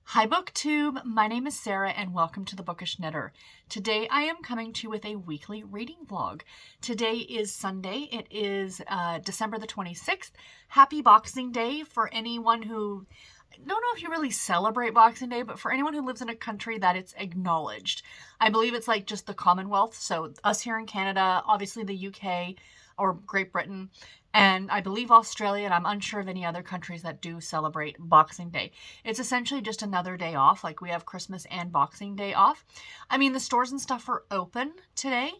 Hi BookTube, my name is Sarah and welcome to the Bookish Knitter. Today I am coming to you with a weekly reading vlog. Today is Sunday, it is December the 26th. Happy Boxing Day for anyone who, I don't know if you really celebrate Boxing Day, but for anyone who lives in a country that it's acknowledged. I believe it's like just the Commonwealth, so us here in Canada, obviously the UK or Great Britain, and I believe Australia, and I'm unsure of any other countries that do celebrate Boxing Day. It's essentially just another day off, like we have Christmas and Boxing Day off. I mean, the stores and stuff are open today.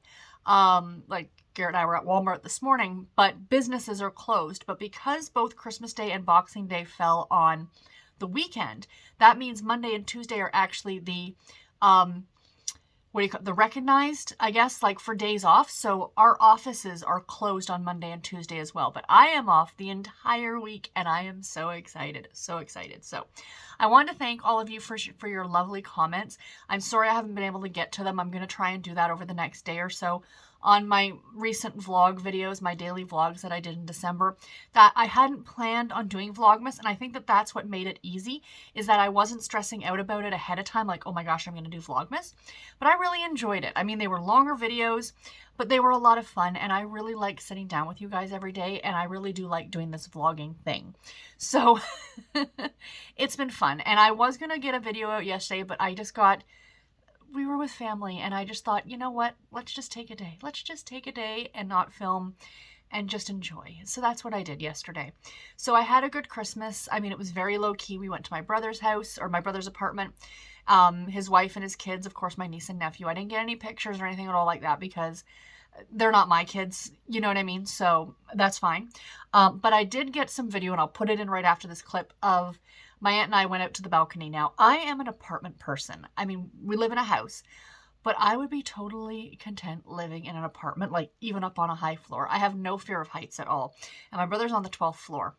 Like Garrett and I were at Walmart this morning, but businesses are closed. But because both Christmas Day and Boxing Day fell on the weekend, that means Monday and Tuesday are actually the the recognized, I guess, like for days off. So our offices are closed on Monday and Tuesday as well. But I am off the entire week and I am so excited, so excited. So I want to thank all of you for your lovely comments. I'm sorry I haven't been able to get to them. I'm going to try and do that over the next day or so on my recent vlog videos, my daily vlogs that I did in December, that I hadn't planned on doing Vlogmas. And I think that that's what made it easy, is that I wasn't stressing out about it ahead of time, like, oh my gosh, I'm going to do Vlogmas. But I really enjoyed it. I mean, they were longer videos, but they were a lot of fun. And I really like sitting down with you guys every day. And I really do like doing this vlogging thing. So it's been fun. And I was going to get a video out yesterday, but we were with family and I just thought, you know what, let's just take a day. Let's just take a day and not film and just enjoy. So that's what I did yesterday. So I had a good Christmas. I mean, it was very low key. We went to my brother's house, or my brother's apartment. His wife and his kids, of course, my niece and nephew. I didn't get any pictures or anything at all like that because they're not my kids, you know what I mean? So that's fine. But I did get some video, and I'll put it in right after this clip, of my aunt and I went out to the balcony. Now, I am an apartment person. I mean, we live in a house, but I would be totally content living in an apartment, like even up on a high floor. I have no fear of heights at all. And my brother's on the 12th floor.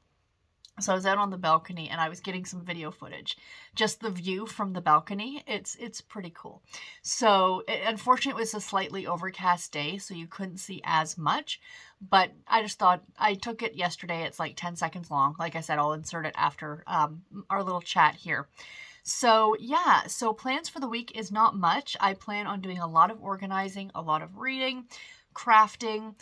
So I was out on the balcony and I was getting some video footage. Just the view from the balcony, it's pretty cool. So unfortunately, it was a slightly overcast day, so you couldn't see as much. But I just thought, I took it yesterday. It's like 10 seconds long. Like I said, I'll insert it after our little chat here. So yeah, so plans for the week is not much. I plan on doing a lot of organizing, a lot of reading, crafting.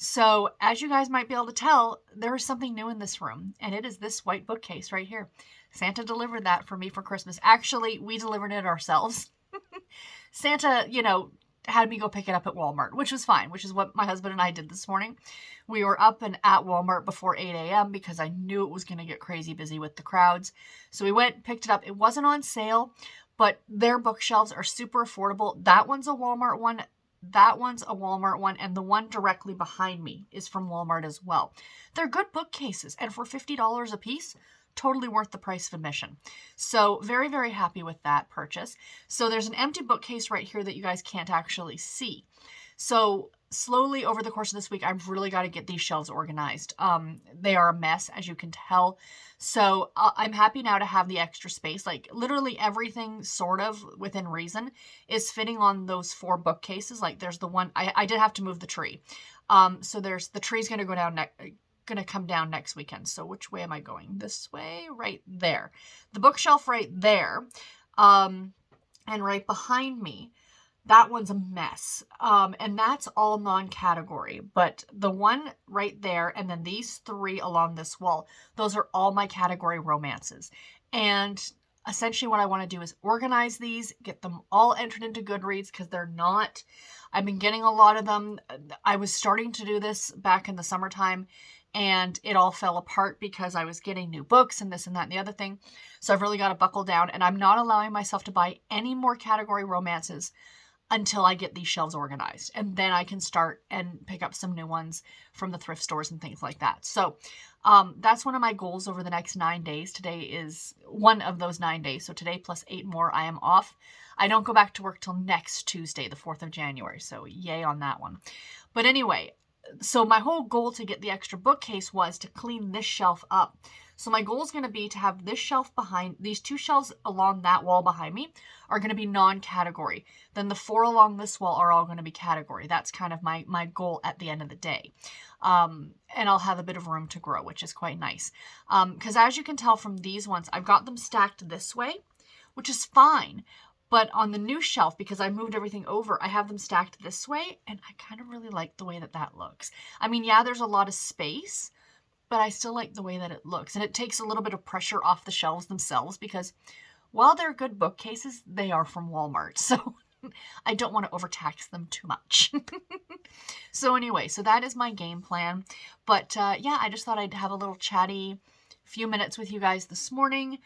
So as you guys might be able to tell, there is something new in this room, and it is this white bookcase right here. Santa delivered that for me for Christmas. Actually, we delivered it ourselves. Santa, had me go pick it up at Walmart, which was fine, which is what my husband and I did this morning. We were up and at Walmart before 8 a.m. because I knew it was going to get crazy busy with the crowds. So we went, picked it up. It wasn't on sale, but their bookshelves are super affordable. That one's a Walmart one. That one's a Walmart one, and the one directly behind me is from Walmart as well. They're good bookcases, and for $50 a piece, totally worth the price of admission. So very, very happy with that purchase. So there's an empty bookcase right here that you guys can't actually see. So slowly over the course of this week, I've really got to get these shelves organized. They are a mess, as you can tell. So I'm happy now to have the extra space. Like literally everything sort of within reason is fitting on those 4 bookcases. Like there's the one, I did have to move the tree. So there's the tree's going to go down going to come down next weekend. So which way am I going? This way, right there. The bookshelf right there. And right behind me, that one's a mess. And that's all non-category, but the one right there, and then these 3 along this wall, those are all my category romances. And essentially what I want to do is organize these, get them all entered into Goodreads, because I've been getting a lot of them. I was starting to do this back in the summertime, and it all fell apart because I was getting new books and this and that and the other thing. So I've really got to buckle down, and I'm not allowing myself to buy any more category romances until I get these shelves organized. And then I can start and pick up some new ones from the thrift stores and things like that. So that's one of my goals over the next 9 days. Today is one of those 9 days. So today plus 8 more, I am off. I don't go back to work till next Tuesday, the 4th of January. So yay on that one. But anyway, so my whole goal to get the extra bookcase was to clean this shelf up. So my goal is going to be to have this shelf behind, these 2 shelves along that wall behind me are going to be non-category. Then the 4 along this wall are all going to be category. That's kind of my goal at the end of the day. And I'll have a bit of room to grow, which is quite nice. Because as you can tell from these ones, I've got them stacked this way, which is fine. But on the new shelf, because I moved everything over, I have them stacked this way, and I kind of really like the way that that looks. I mean, yeah, there's a lot of space, but I still like the way that it looks. And it takes a little bit of pressure off the shelves themselves because while they're good bookcases, they are from Walmart. So I don't want to overtax them too much. So anyway, so that is my game plan. But yeah, I just thought I'd have a little chatty few minutes with you guys this morning.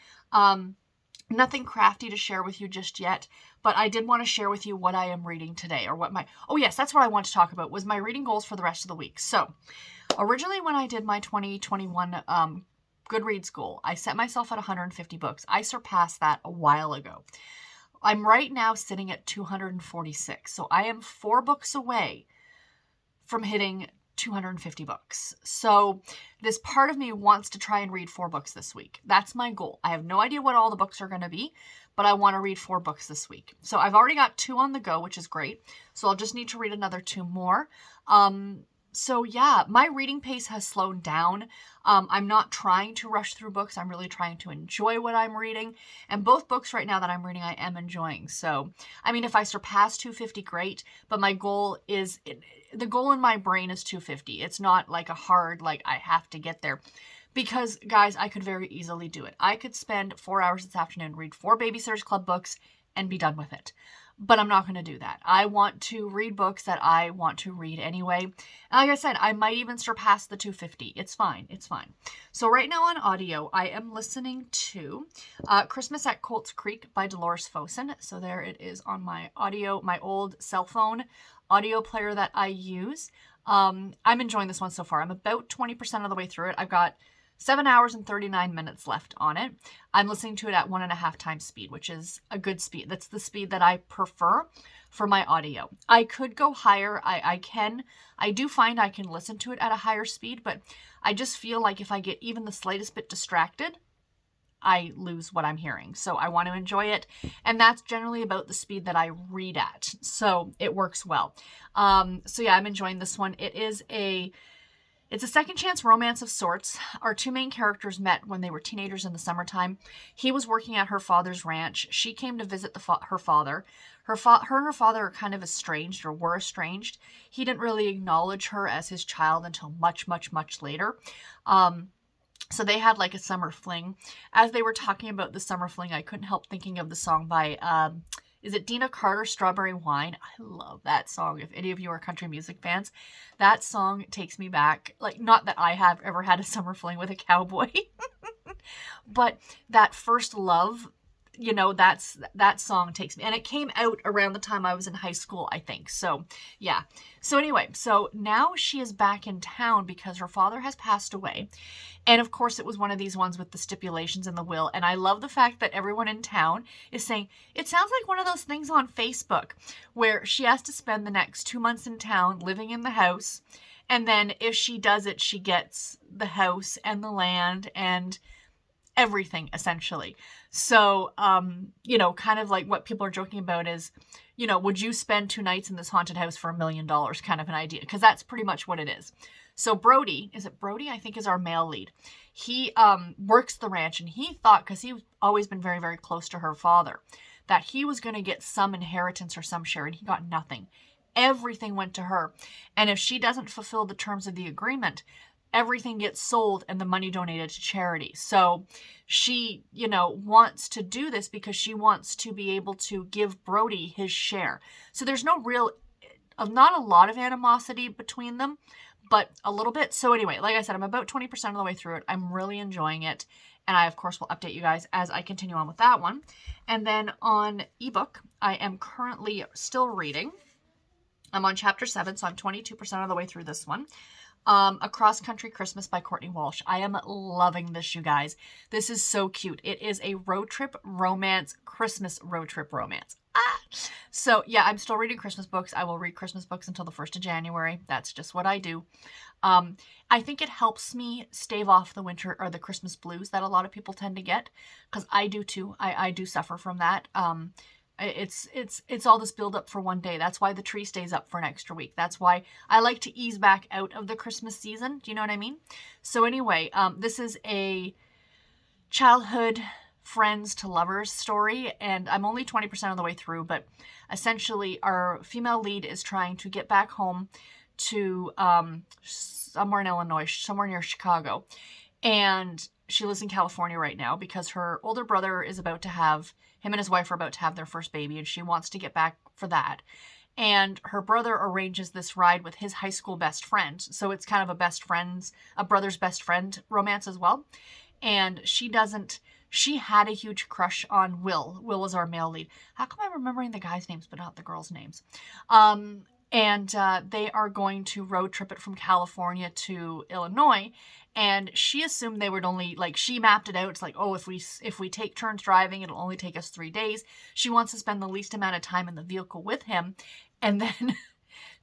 Nothing crafty to share with you just yet, but I did want to share with you what I am reading today, or what my, oh yes, that's what I want to talk about, was my reading goals for the rest of the week. So originally when I did my 2021 Goodreads goal, I set myself at 150 books. I surpassed that a while ago. I'm right now sitting at 246. So I am 4 books away from hitting 250 books. So this part of me wants to try and read 4 books this week. That's my goal. I have no idea what all the books are going to be, but I want to read 4 books this week. So I've already got 2 on the go, which is great. So I'll just need to read another 2 more. So yeah, my reading pace has slowed down. I'm not trying to rush through books. I'm really trying to enjoy what I'm reading. And both books right now that I'm reading, I am enjoying. So, I mean, if I surpass 250, great. But my goal is, the goal in my brain is 250. It's not like a hard, like I have to get there. Because, guys, I could very easily do it. I could spend 4 hours this afternoon, read 4 Babysitters Club books, and be done with it. But I'm not going to do that. I want to read books that I want to read anyway. And like I said, I might even surpass the 250. It's fine. It's fine. So right now on audio, I am listening to Christmas at Colts Creek by Dolores Fosen. So there it is on my audio, my old cell phone audio player that I use. I'm enjoying this one so far. I'm about 20% of the way through it. I've got 7 hours and 39 minutes left on it. I'm listening to it at 1.5 times speed, which is a good speed. That's the speed that I prefer for my audio. I could go higher. I can. I do find I can listen to it at a higher speed, but I just feel like if I get even the slightest bit distracted, I lose what I'm hearing. So I want to enjoy it. And that's generally about the speed that I read at. So it works well. So yeah, I'm enjoying this one. It's a second chance romance of sorts. Our 2 main characters met when they were teenagers in the summertime. He was working at her father's ranch. She came to visit her father. Her and her father are kind of estranged, or were estranged. He didn't really acknowledge her as his child until much, much, much later. So they had like a summer fling. As they were talking about the summer fling, I couldn't help thinking of the song by, is it Dina Carter, Strawberry Wine? I love that song. If any of you are country music fans, that song takes me back. Like, not that I have ever had a summer fling with a cowboy, but that first love, you know, that song takes me. And it came out around the time I was in high school, I think. So, yeah. So anyway, so now she is back in town because her father has passed away. And of course, it was one of these ones with the stipulations in the will. And I love the fact that everyone in town is saying, it sounds like one of those things on Facebook where she has to spend the next 2 months in town living in the house. And then if she does it, she gets the house and the land and everything, essentially. So, you know, kind of like what people are joking about is, you know, would you spend 2 nights in this haunted house for $1 million kind of an idea? Because that's pretty much what it is. So Brody, is it Brody? I think is our male lead. He works the ranch, and he thought, because he's always been very, very close to her father, that he was going to get some inheritance or some share, and he got nothing. Everything went to her. And if she doesn't fulfill the terms of the agreement, everything gets sold and the money donated to charity. So she, you know, wants to do this because she wants to be able to give Brody his share. So there's no real, not a lot of animosity between them, but a little bit. So anyway, like I said, I'm about 20% of the way through it. I'm really enjoying it. And I, of course, will update you guys as I continue on with that one. And then on ebook, I am currently still reading. I'm on chapter 7, so I'm 22% of the way through this one. A Cross Country Christmas by Courtney Walsh. I am loving this, you guys. This is so cute. It is a road trip romance, Christmas road trip romance. So yeah, I'm still reading Christmas books. I will read Christmas books until the 1st of January. That's just what I do. I think it helps me stave off the winter or the Christmas blues that a lot of people tend to get, because I do too. I do suffer from that. It's all this build up for one day. That's why the tree stays up for an extra week. That's why I like to ease back out of the Christmas season. Do you know what I mean? So anyway, this is a childhood friends to lovers story, and I'm only 20% of the way through, but essentially our female lead is trying to get back home to somewhere in Illinois, somewhere near Chicago, and she lives in California right now because her older brother is about to have, him and his wife are about to have their first baby, and she wants to get back for that. And her brother arranges this ride with his high school best friend. So it's kind of a brother's best friend romance as well. And she had a huge crush on Will. Will was our male lead. How come I'm remembering the guys' names but not the girls' names? And they are going to road trip it from California to Illinois. And she assumed they would only, like, she mapped it out. It's like, oh, if we take turns driving, it'll only take us 3 days. She wants to spend the least amount of time in the vehicle with him. And then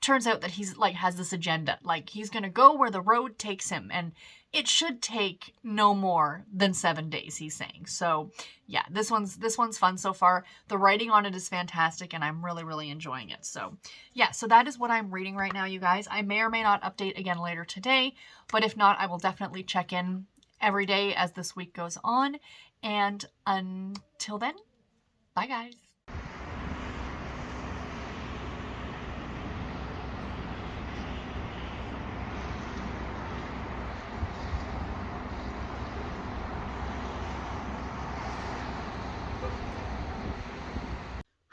turns out that he's, like, has this agenda. Like, he's going to go where the road takes him. And it should take no more than 7 days, he's saying. So, yeah, this one's fun so far. The writing on it is fantastic, and I'm really, really enjoying it. So, yeah, so that is what I'm reading right now, you guys. I may or may not update again later today, but if not, I will definitely check in every day as this week goes on. And until then, bye, guys.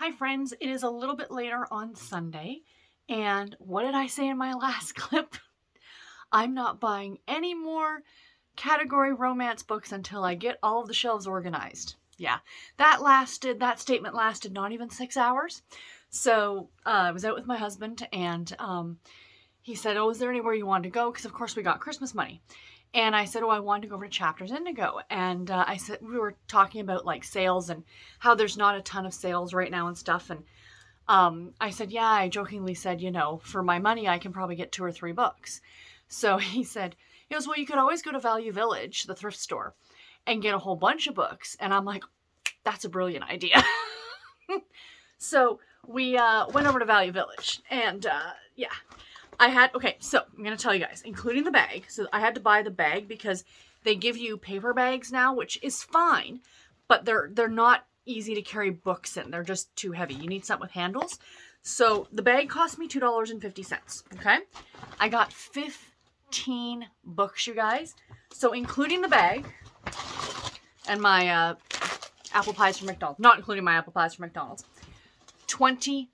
Hi friends, it is a little bit later on Sunday, and what did I say in my last clip? I'm not buying any more category romance books until I get all of the shelves organized. Yeah, that statement lasted not even 6 hours. So I was out with my husband, and he said, oh, is there anywhere you want to go? Because of course we got Christmas money. And I said, oh, I wanted to go over to Chapters Indigo. And I said, we were talking about like sales and how there's not a ton of sales right now and stuff. And I said, yeah, I jokingly said, you know, for my money, I can probably get 2 or 3 books. So he goes, well, you could always go to Value Village, the thrift store, and get a whole bunch of books. And I'm like, that's a brilliant idea. So we went over to Value Village, and yeah. Okay, so I'm going to tell you guys, including the bag. So I had to buy the bag because they give you paper bags now, which is fine, but they're not easy to carry books in. They're just too heavy. You need something with handles. So the bag cost me $2.50, okay? I got 15 books, you guys. So including the bag and my apple pies from McDonald's, not including my apple pies from McDonald's, $22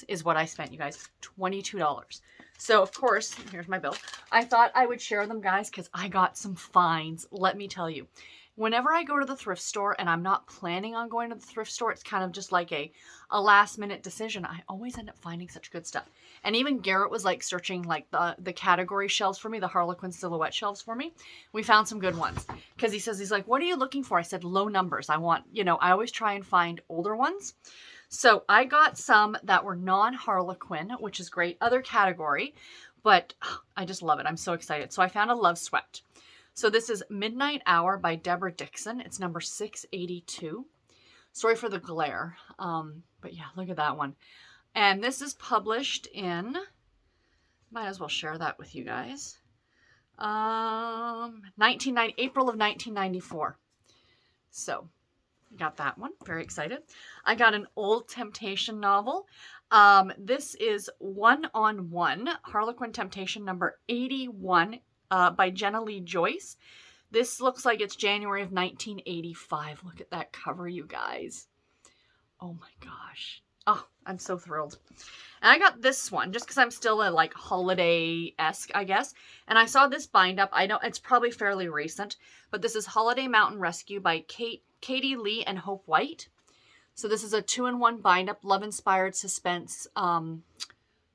is what I spent, you guys. $22. So, of course, here's my bill. I thought I would share them, guys, because I got some finds. Let me tell you. Whenever I go to the thrift store, and I'm not planning on going to the thrift store, it's kind of just like a last-minute decision. I always end up finding such good stuff. And even Garrett was, like, searching, like, the category shelves for me, the Harlequin silhouette shelves for me. We found some good ones. Because he's like, what are you looking for? I said, low numbers. I want, you know, I always try and find older ones. So I got some that were non-Harlequin, which is great. Other category, but I just love it. I'm so excited. So I found a Love Sweat. So this is Midnight Hour by Deborah Dixon. It's number 682. Sorry for the glare. But yeah, look at that one. And this is published in, might as well share that with you guys. April of 1994. So got that one. Very excited. I got an Old Temptation novel. This is One-on-One, Harlequin Temptation number 81 by Jenna Lee Joyce. This looks like it's January of 1985. Look at that cover, you guys. Oh my gosh. Oh, I'm so thrilled. And I got this one just because I'm still a like holiday-esque, I guess. And I saw this bind up. I know it's probably fairly recent, but this is Holiday Mountain Rescue by Katie Lee and Hope White. So this is a 2-in-1 bind up, love-inspired suspense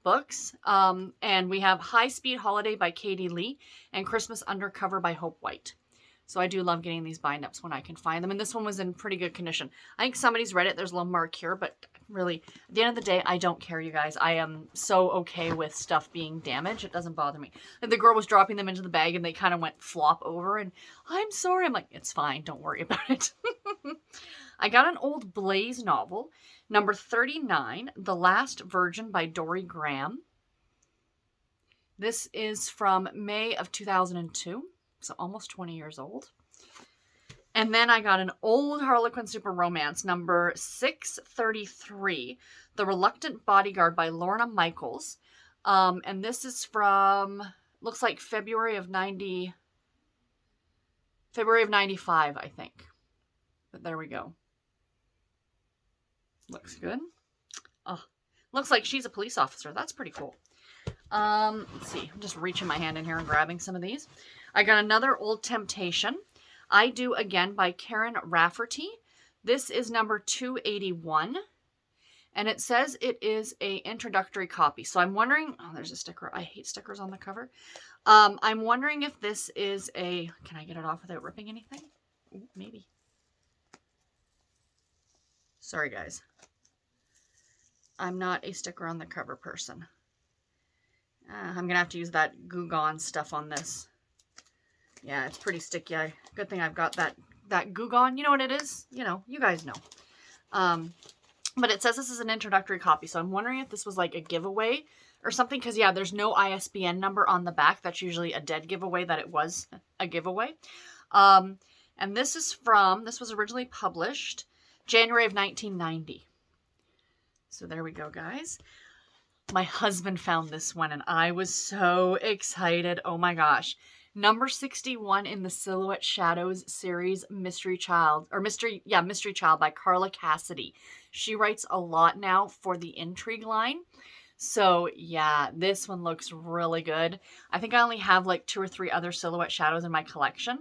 books. And we have High Speed Holiday by Katie Lee and Christmas Undercover by Hope White. So I do love getting these bind ups when I can find them. And this one was in pretty good condition. I think somebody's read it. There's a little mark here, but really, at the end of the day, I don't care, you guys. I am so okay with stuff being damaged. It doesn't bother me. And the girl was dropping them into the bag and they kind of went flop over and I'm sorry. I'm like, it's fine. Don't worry about it. I got an old Blaze novel, number 39, The Last Virgin by Dory Graham. This is from May of 2002. So almost 20 years old. And then I got an old Harlequin Super Romance, number 633, The Reluctant Bodyguard by Lorna Michaels. And this is from, looks like February of 95, I think. But there we go. Looks good. Oh, looks like she's a police officer. That's pretty cool. Let's see. I'm just reaching my hand in here and grabbing some of these. I got another Old Temptation. I Do Again by Karen Rafferty. This is number 281. And it says it is a introductory copy. So I'm wondering, oh, there's a sticker. I hate stickers on the cover. I'm wondering if this is a, can I get it off without ripping anything? Ooh, maybe. Sorry, guys. I'm not a sticker on the cover person. I'm going to have to use that Goo Gone stuff on this. Yeah, it's pretty sticky. Good thing I've got that Goo Gone. You know what it is? You know, you guys know. But it says this is an introductory copy, so I'm wondering if this was like a giveaway or something, because yeah, there's no ISBN number on the back. That's usually a dead giveaway that it was a giveaway. And this was originally published January of 1990. So there we go, guys. My husband found this one and I was so excited. Oh my gosh. Number 61 in the Silhouette Shadows series, Mystery Child by Carla Cassidy. She writes a lot now for the Intrigue line. So yeah, this one looks really good. I think I only have like 2 or 3 other Silhouette Shadows in my collection.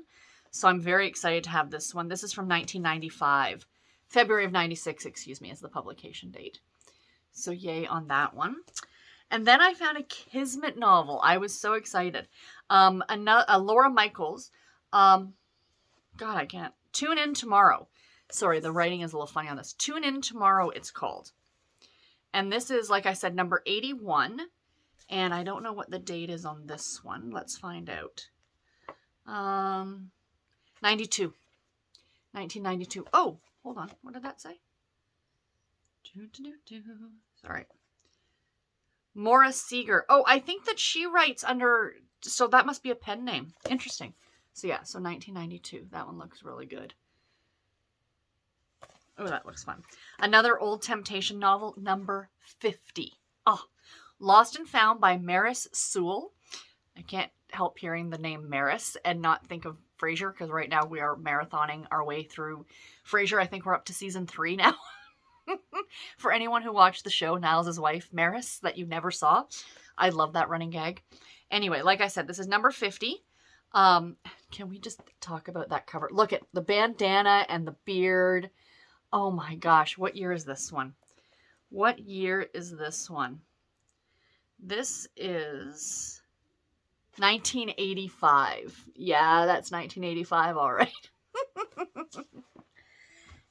So I'm very excited to have this one. This is from 1995. February of 96, excuse me, is the publication date. So yay on that one. And then I found a Kismet novel. I was so excited. Laura Michaels. God, I can't. Tune In Tomorrow. Sorry, the writing is a little funny on this. Tune In Tomorrow, it's called. And this is, like I said, number 81. And I don't know what the date is on this one. Let's find out. 92. 1992. Oh, hold on. What did that say? Sorry. Maura Seeger. Oh, I think that she writes under, so that must be a pen name. Interesting. So yeah, so 1992. That one looks really good. Oh, that looks fun. Another Old Temptation novel, number 50. Oh, Lost and Found by Maris Sewell. I can't help hearing the name Maris and not think of Frasier, because right now we are marathoning our way through Frasier. I think we're up to season 3 now. For anyone who watched the show, Niles' wife, Maris, that you never saw. I love that running gag. Anyway, like I said, this is number 50. Can we just talk about that cover? Look at the bandana and the beard. Oh my gosh, what year is this one? What year is this one? This is 1985. Yeah, that's 1985, all right.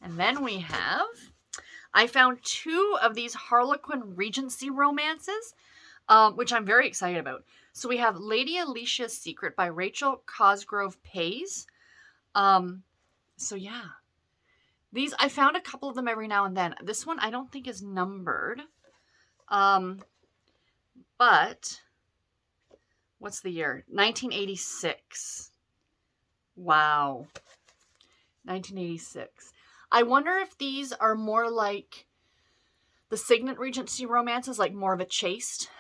And then we have, I found 2 of these Harlequin Regency romances, which I'm very excited about. So we have Lady Alicia's Secret by Rachel Cosgrove Pays. So yeah. These, I found a couple of them every now and then. This one I don't think is numbered. But what's the year? 1986. Wow. 1986. I wonder if these are more like the Signet Regency romances, like more of a chaste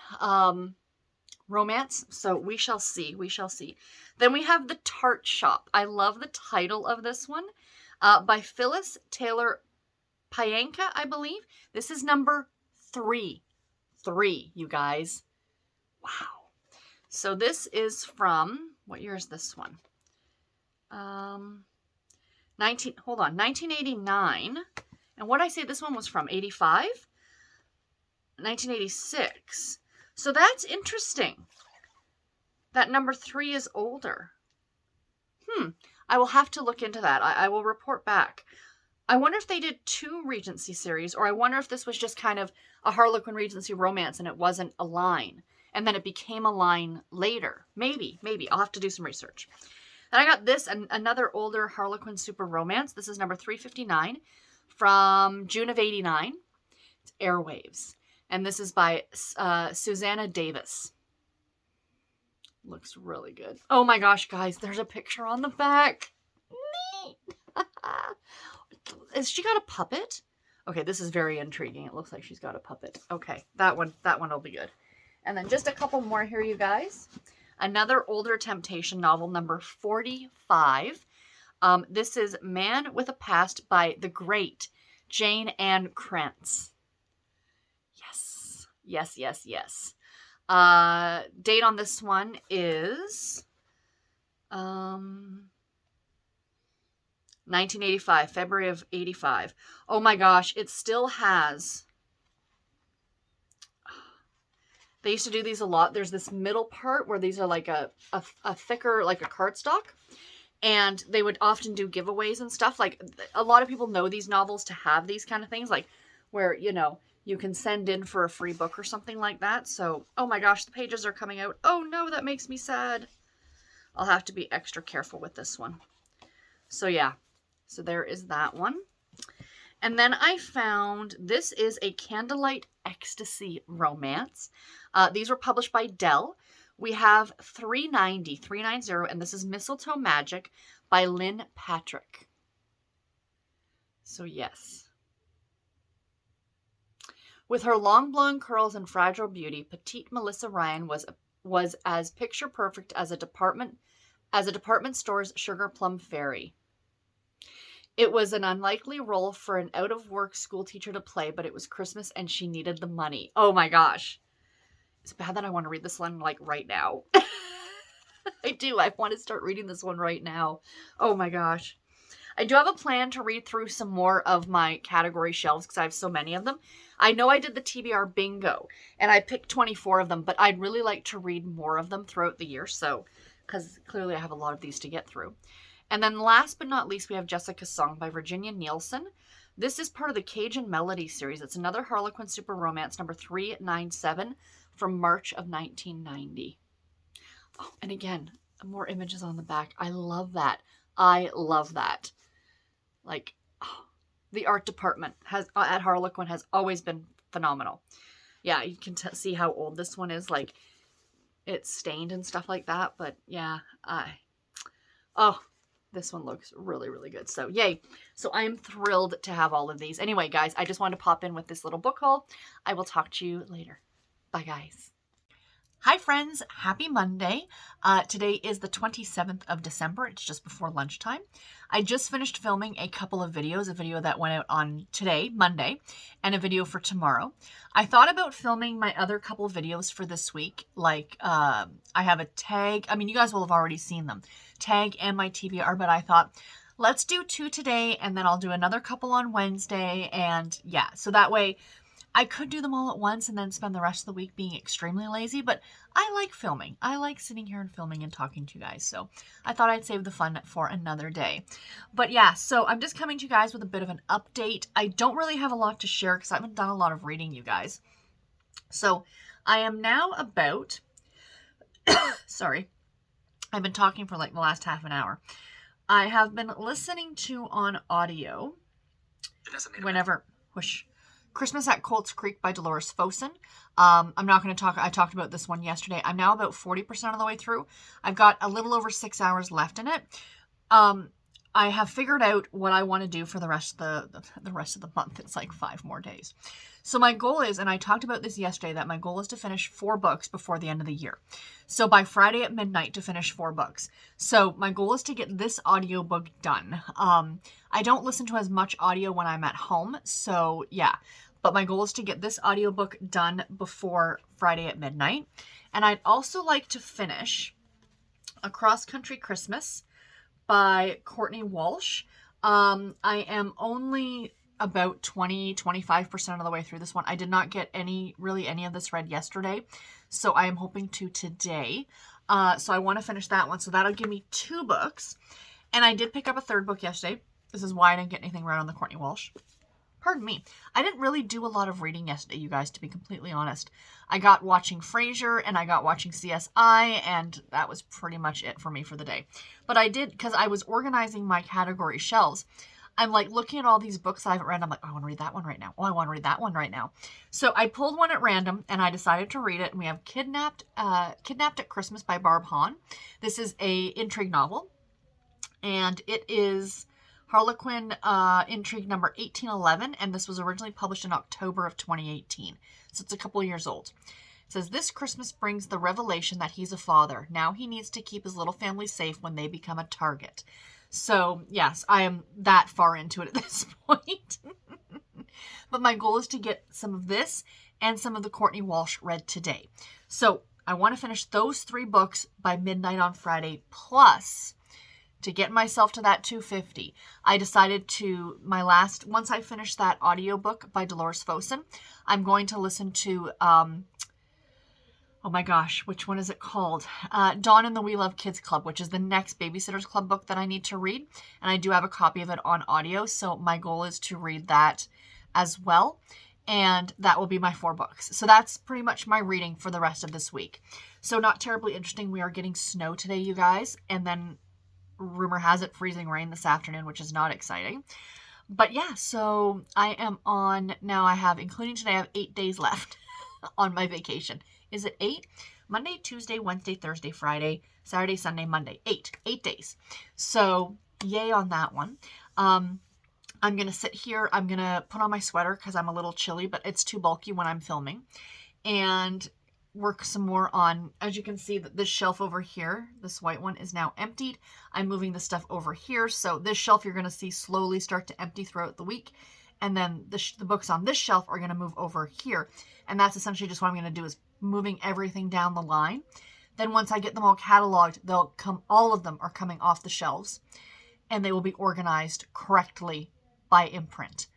romance. So we shall see. We shall see. Then we have The Tart Shop. I love the title of this one. By Phyllis Taylor Pyanka, I believe. This is number 3. 3, you guys. Wow. So this is from, what year is this one? 1989. And what did I say this one was from? 85? 1986. So that's interesting. That number 3 is older. I will have to look into that. I will report back. I wonder if they did 2 Regency series, or I wonder if this was just kind of a Harlequin Regency romance and it wasn't a line. And then it became a line later. Maybe. I'll have to do some research. Then I got this, another older Harlequin Super Romance. This is number 359 from June of 89. It's Airwaves. And this is by Susanna Davis. Looks really good. Oh my gosh, guys, there's a picture on the back. Neat. Has she got a puppet? Okay, this is very intriguing. It looks like she's got a puppet. Okay, that one will be good. And then just a couple more here, you guys. Another older temptation novel, number 45. This is Man with a Past by the great Jane Ann Krentz. Yes, yes, yes, yes. Date on this one is 1985, February of 85. Oh my gosh, it still has. They used to do these a lot. There's this middle part where these are like a thicker, like a cardstock. And they would often do giveaways and stuff. Like, a lot of people know these novels to have these kind of things. Like, where, you know, you can send in for a free book or something like that. So, oh my gosh, the pages are coming out. Oh no, that makes me sad. I'll have to be extra careful with this one. So yeah, so there is that one. And then I found, this is a Candlelight Ecstasy romance. These were published by Dell. We have 390, and this is Mistletoe Magic by Lynn Patrick. So yes. With her long blonde curls and fragile beauty, petite Melissa Ryan was as picture perfect as a department store's sugar plum fairy. It was an unlikely role for an out-of-work school teacher to play, but it was Christmas and she needed the money. Oh my gosh. It's bad that I want to read this one, like, right now. I do. I want to start reading this one right now. Oh my gosh. I do have a plan to read through some more of my category shelves because I have so many of them. I know I did the TBR bingo, and I picked 24 of them, but I'd really like to read more of them throughout the year, so, because clearly I have a lot of these to get through. And then last but not least, we have Jessica's Song by Virginia Nielsen. This is part of the Cajun Melody series. It's another Harlequin super romance, number 397, from March of 1990. Oh, and again, more images on the back. I love that. I love that. Like, oh, the art department at Harlequin has always been phenomenal. Yeah, you can see how old this one is. Like, it's stained and stuff like that. But yeah, this one looks really, really good. So yay. So I am thrilled to have all of these. Anyway, guys, I just wanted to pop in with this little book haul. I will talk to you later. Bye, guys. Hi, friends. Happy Monday. Today is the 27th of December. It's just before lunchtime. I just finished filming a couple of videos, a video that went out on today, Monday, and a video for tomorrow. I thought about filming my other couple of videos for this week. Like, I have a tag. I mean, you guys will have already seen them. Tag and my TBR, but I thought, let's do 2 today, and then I'll do another couple on Wednesday, and yeah, so that way I could do them all at once and then spend the rest of the week being extremely lazy, but I like filming. I like sitting here and filming and talking to you guys, so I thought I'd save the fun for another day. But yeah, so I'm just coming to you guys with a bit of an update. I don't really have a lot to share because I haven't done a lot of reading, you guys. So I am now about, sorry, I've been talking for like the last half an hour. I have been listening to on audio whenever, whoosh, Christmas at Colts Creek by Dolores Fosen. I'm not going to talk, I talked about this one yesterday. I'm now about 40% of the way through. I've got a little over 6 hours left in it. I have figured out what I want to do for the rest of the rest of the month. It's like 5 more days. So my goal is, and I talked about this yesterday, that my goal is to finish 4 books before the end of the year. So by Friday at midnight to finish 4 books. So my goal is to get this audiobook done. I don't listen to as much audio when I'm at home. So yeah, but my goal is to get this audiobook done before Friday at midnight. And I'd also like to finish A Cross Country Christmas by Courtney Walsh. I am only about 20-25% of the way through this one. I did not get any of this read yesterday, so I am hoping to today. So I want to finish that one, so that'll give me 2 books. And I did pick up a 3rd book yesterday. This is why I didn't get anything read on the Courtney Walsh. Pardon me. I didn't really do a lot of reading yesterday, you guys, to be completely honest. I got watching Frasier and I got watching CSI, and that was pretty much it for me for the day. But I did, because I was organizing my category shelves, I'm like looking at all these books I haven't read. I'm like, oh, I want to read that one right now. Oh, I want to read that one right now. So I pulled one at random and I decided to read it. And we have Kidnapped at Christmas by Barb Hahn. This is a intrigue novel, and it is Harlequin intrigue number 1811, and this was originally published in October of 2018. So it's a couple years old. It says, this Christmas brings the revelation that he's a father. Now he needs to keep his little family safe when they become a target. So, yes, I am that far into it at this point. But my goal is to get some of this and some of the Courtney Walsh read today. So, I want to finish those 3 books by midnight on Friday, plus to get myself to that 250. I decided to, once I finish that audiobook by Dolores Fosin, I'm going to listen to, oh my gosh, which one is it called? Dawn and the We Love Kids Club, which is the next Babysitters Club book that I need to read. And I do have a copy of it on audio, so my goal is to read that as well. And that will be my 4 books. So that's pretty much my reading for the rest of this week. So not terribly interesting. We are getting snow today, you guys. And then rumor has it freezing rain this afternoon, which is not exciting. But yeah, so I am on, now I have, including today, I have 8 days left on my vacation. Is it 8? Monday, Tuesday, Wednesday, Thursday, Friday, Saturday, Sunday, Monday. 8 days. So yay on that one. I'm going to sit here. I'm going to put on my sweater because I'm a little chilly, but it's too bulky when I'm filming. And work some more on, as you can see, that this shelf over here, this white one, is now emptied. I'm moving the stuff over here. So this shelf you're going to see slowly start to empty throughout the week. And then the books on this shelf are going to move over here. And that's essentially just what I'm going to do, is moving everything down the line. Then once I get them all cataloged, all of them are coming off the shelves. And they will be organized correctly by imprint.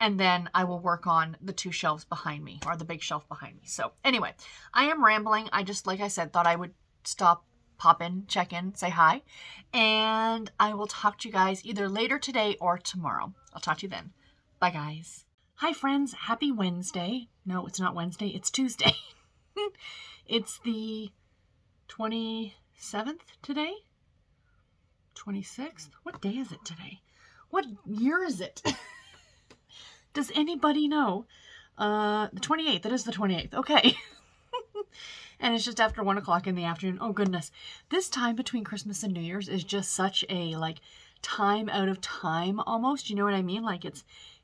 And then I will work on the 2 shelves behind me, or the big shelf behind me. So anyway, I am rambling. I just, like I said, thought I would stop, pop in, check in, say hi. And I will talk to you guys either later today or tomorrow. I'll talk to you then. Bye, guys. Hi, friends. Happy Wednesday. No, it's not Wednesday. It's Tuesday. It's the 27th today? 26th? What day is it today? What year is it? Does anybody know? The 28th. It is the 28th. Okay. And it's just after 1 o'clock in the afternoon. Oh, goodness. This time between Christmas and New Year's is just such a, time out of time almost. You know what I mean?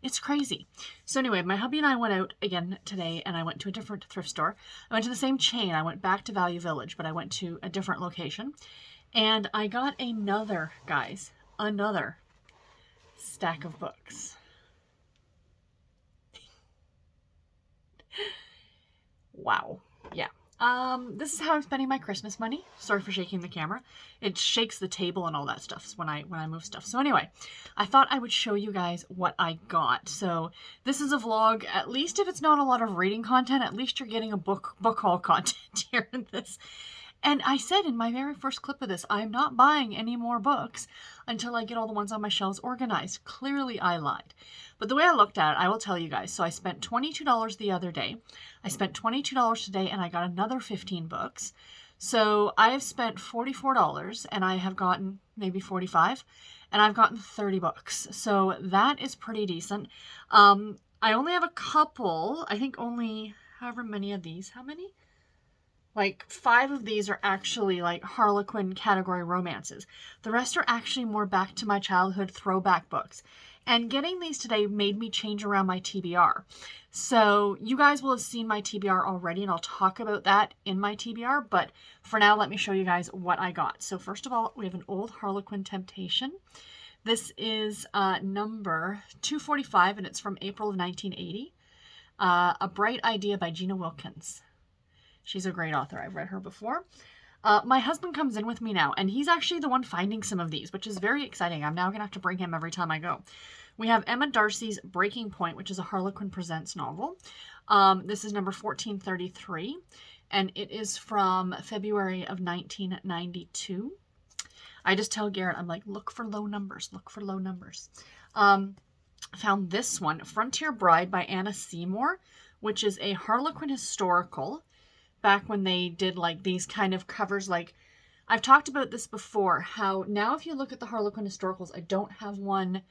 It's crazy. So anyway, my hubby and I went out again today, and I went to a different thrift store. I went to the same chain. I went back to Value Village, but I went to a different location. And I got another stack of books. Wow. Yeah. This is how I'm spending my Christmas money. Sorry for shaking the camera. It shakes the table and all that stuff when I move stuff. So anyway, I thought I would show you guys what I got. So this is a vlog. At least if it's not a lot of reading content, at least you're getting a book haul content here in this. And I said in my very first clip of this, I'm not buying any more books until I get all the ones on my shelves organized. Clearly, I lied. But the way I looked at it, I will tell you guys. So I spent $22 the other day. I spent $22 today, and I got another 15 books. So I have spent $44, and I have gotten maybe 45, and I've gotten 30 books. So that is pretty decent. I only have a couple. I think only however many of these. How many? 5 of these are actually Harlequin category romances. The rest are actually more back to my childhood throwback books. And getting these today made me change around my TBR. So you guys will have seen my TBR already, and I'll talk about that in my TBR. But for now, let me show you guys what I got. So first of all, we have an old Harlequin Temptation. This is number 245, and it's from April of 1980. A Bright Idea by Gina Wilkins. She's a great author. I've read her before. My husband comes in with me now, and he's actually the one finding some of these, which is very exciting. I'm now going to have to bring him every time I go. We have Emma Darcy's Breaking Point, which is a Harlequin Presents novel. This is number 1433, and it is from February of 1992. I just tell Garrett, I'm like, look for low numbers, look for low numbers. Found this one, Frontier Bride by Anna Seymour, which is a Harlequin historical. Back when they did these kind of covers, I've talked about this before, how now if you look at the Harlequin historicals, I don't have one,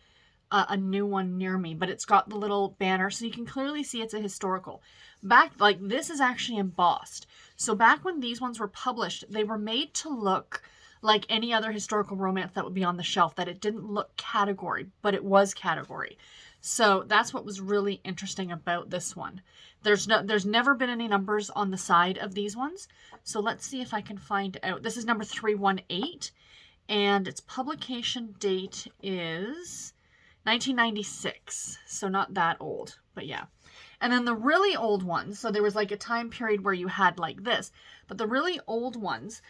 a new one near me, but it's got the little banner, so you can clearly see it's a historical. Back, this is actually embossed. So back when these ones were published, they were made to look like any other historical romance that would be on the shelf, that it didn't look category, but it was category. So that's what was really interesting about this one. There's never been any numbers on the side of these ones. So let's see if I can find out. This is number 318, and its publication date is 1996. So not that old, but yeah. And then the really old ones, so there was like a time period where you had like this, but the really old ones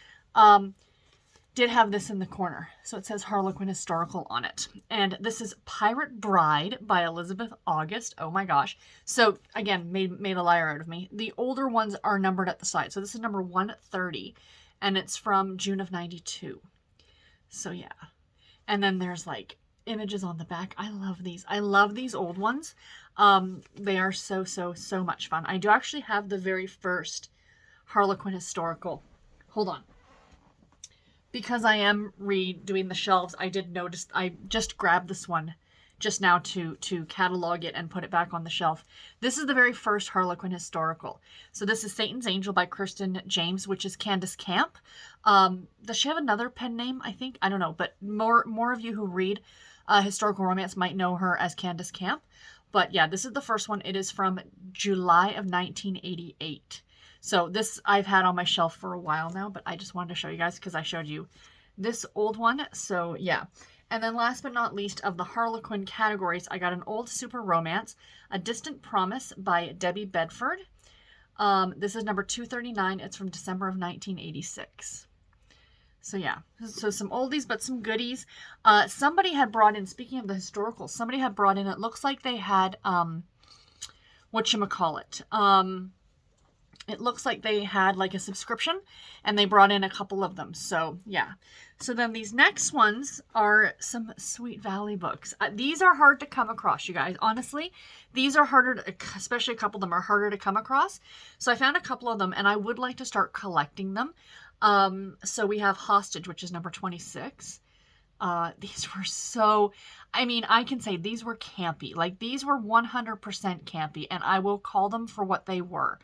did have this in the corner. So it says Harlequin Historical on it. And this is Pirate Bride by Elizabeth August. Oh my gosh. So again, made a liar out of me. The older ones are numbered at the side. So this is number 130, and it's from June of 92. So yeah. And then there's like images on the back. I love these. I love these old ones. They are so much fun. I do actually have the very first Harlequin Historical. Hold on. Because I am redoing the shelves, I did notice, I just grabbed this one just now to catalog it and put it back on the shelf. This is the very first Harlequin Historical. So this is Satan's Angel by Kirsten James, which is Candace Camp. Does she have another pen name? I think, I don't know, but more of you who read historical romance might know her as Candace Camp. But yeah, this is the first one. It is from July of 1988. So this I've had on my shelf for a while now, but I just wanted to show you guys because I showed you this old one. So yeah. And then last but not least of the Harlequin categories, I got an old super romance, A Distant Promise by Debbie Bedford. This is number 239. It's from December of 1986. So yeah, so some oldies, but some goodies. Somebody had brought in, speaking of the historical, somebody had brought in, it looks like they had, whatchamacallit, it looks like they had like a subscription, and they brought in a couple of them. So yeah. So then these next ones are some Sweet Valley books. These are hard to come across, you guys. Honestly, these are harder to, especially a couple of them are harder to come across. So I found a couple of them, and I would like to start collecting them. So we have Hostage, which is number 26. These were so, I mean, I can say these were campy. Like, these were 100% campy, and I will call them for what they were.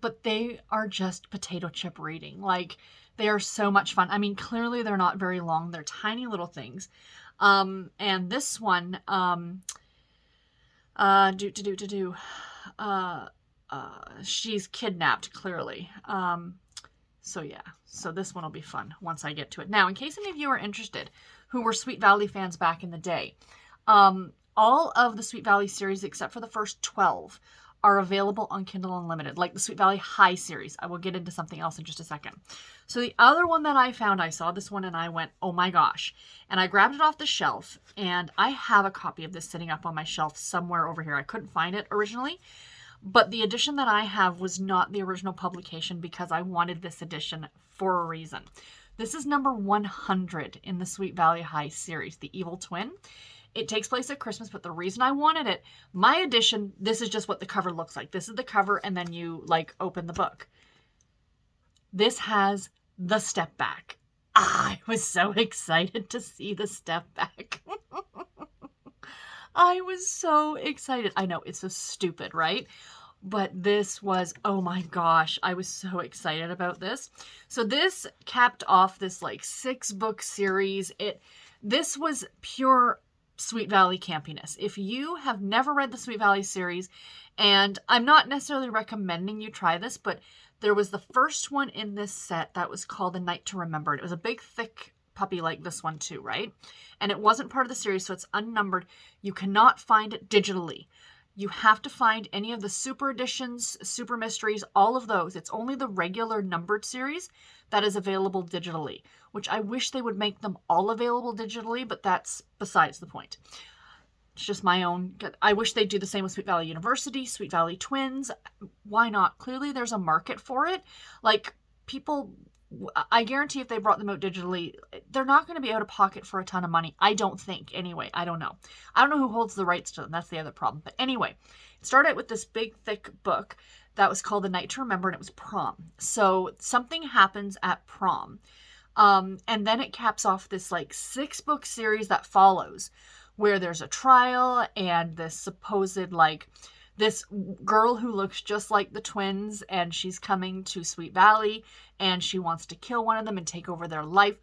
But they are just potato chip reading. Like, they are so much fun. I mean, clearly they're not very long. They're tiny little things. And this one, she's kidnapped, clearly. So yeah, so this one will be fun once I get to it. Now, in case any of you are interested who were Sweet Valley fans back in the day, all of the Sweet Valley series except for the first 12 are available on Kindle Unlimited, like the Sweet Valley High series. I will get into something else in just a second. So the other one that I found, I saw this one and I went, oh my gosh. And I grabbed it off the shelf, and I have a copy of this sitting up on my shelf somewhere over here. I couldn't find it originally, but the edition that I have was not the original publication because I wanted this edition for a reason. This is number 100 in the Sweet Valley High series, The Evil Twin. It takes place at Christmas, but the reason I wanted it, my edition, this is just what the cover looks like. This is the cover, and then you, like, open the book. This has the step back. I was so excited to see the step back. I was so excited. I know, it's so stupid, right? But this was, oh my gosh, I was so excited about this. So this capped off this, like, 6-book series. This was pure Sweet Valley campiness. If you have never read the Sweet Valley series, and I'm not necessarily recommending you try this, but there was the first one in this set that was called The Night to Remember. It was a big, thick puppy like this one too, right? And it wasn't part of the series, so it's unnumbered. You cannot find it digitally. You have to find any of the super editions, super mysteries, all of those. It's only the regular numbered series that is available digitally, which I wish they would make them all available digitally, but that's besides the point. It's just my own. I wish they'd do the same with Sweet Valley University, Sweet Valley Twins. Why not? Clearly there's a market for it. Like, people, I guarantee if they brought them out digitally, they're not going to be out of pocket for a ton of money. I don't think. Anyway, I don't know. I don't know who holds the rights to them. That's the other problem. But anyway, it started out with this big, thick book that was called The Night to Remember, and it was prom. So something happens at prom. And then it caps off this, like, 6-book series that follows, where there's a trial and this supposed, like, this girl who looks just like the twins, and she's coming to Sweet Valley, and she wants to kill one of them and take over their life.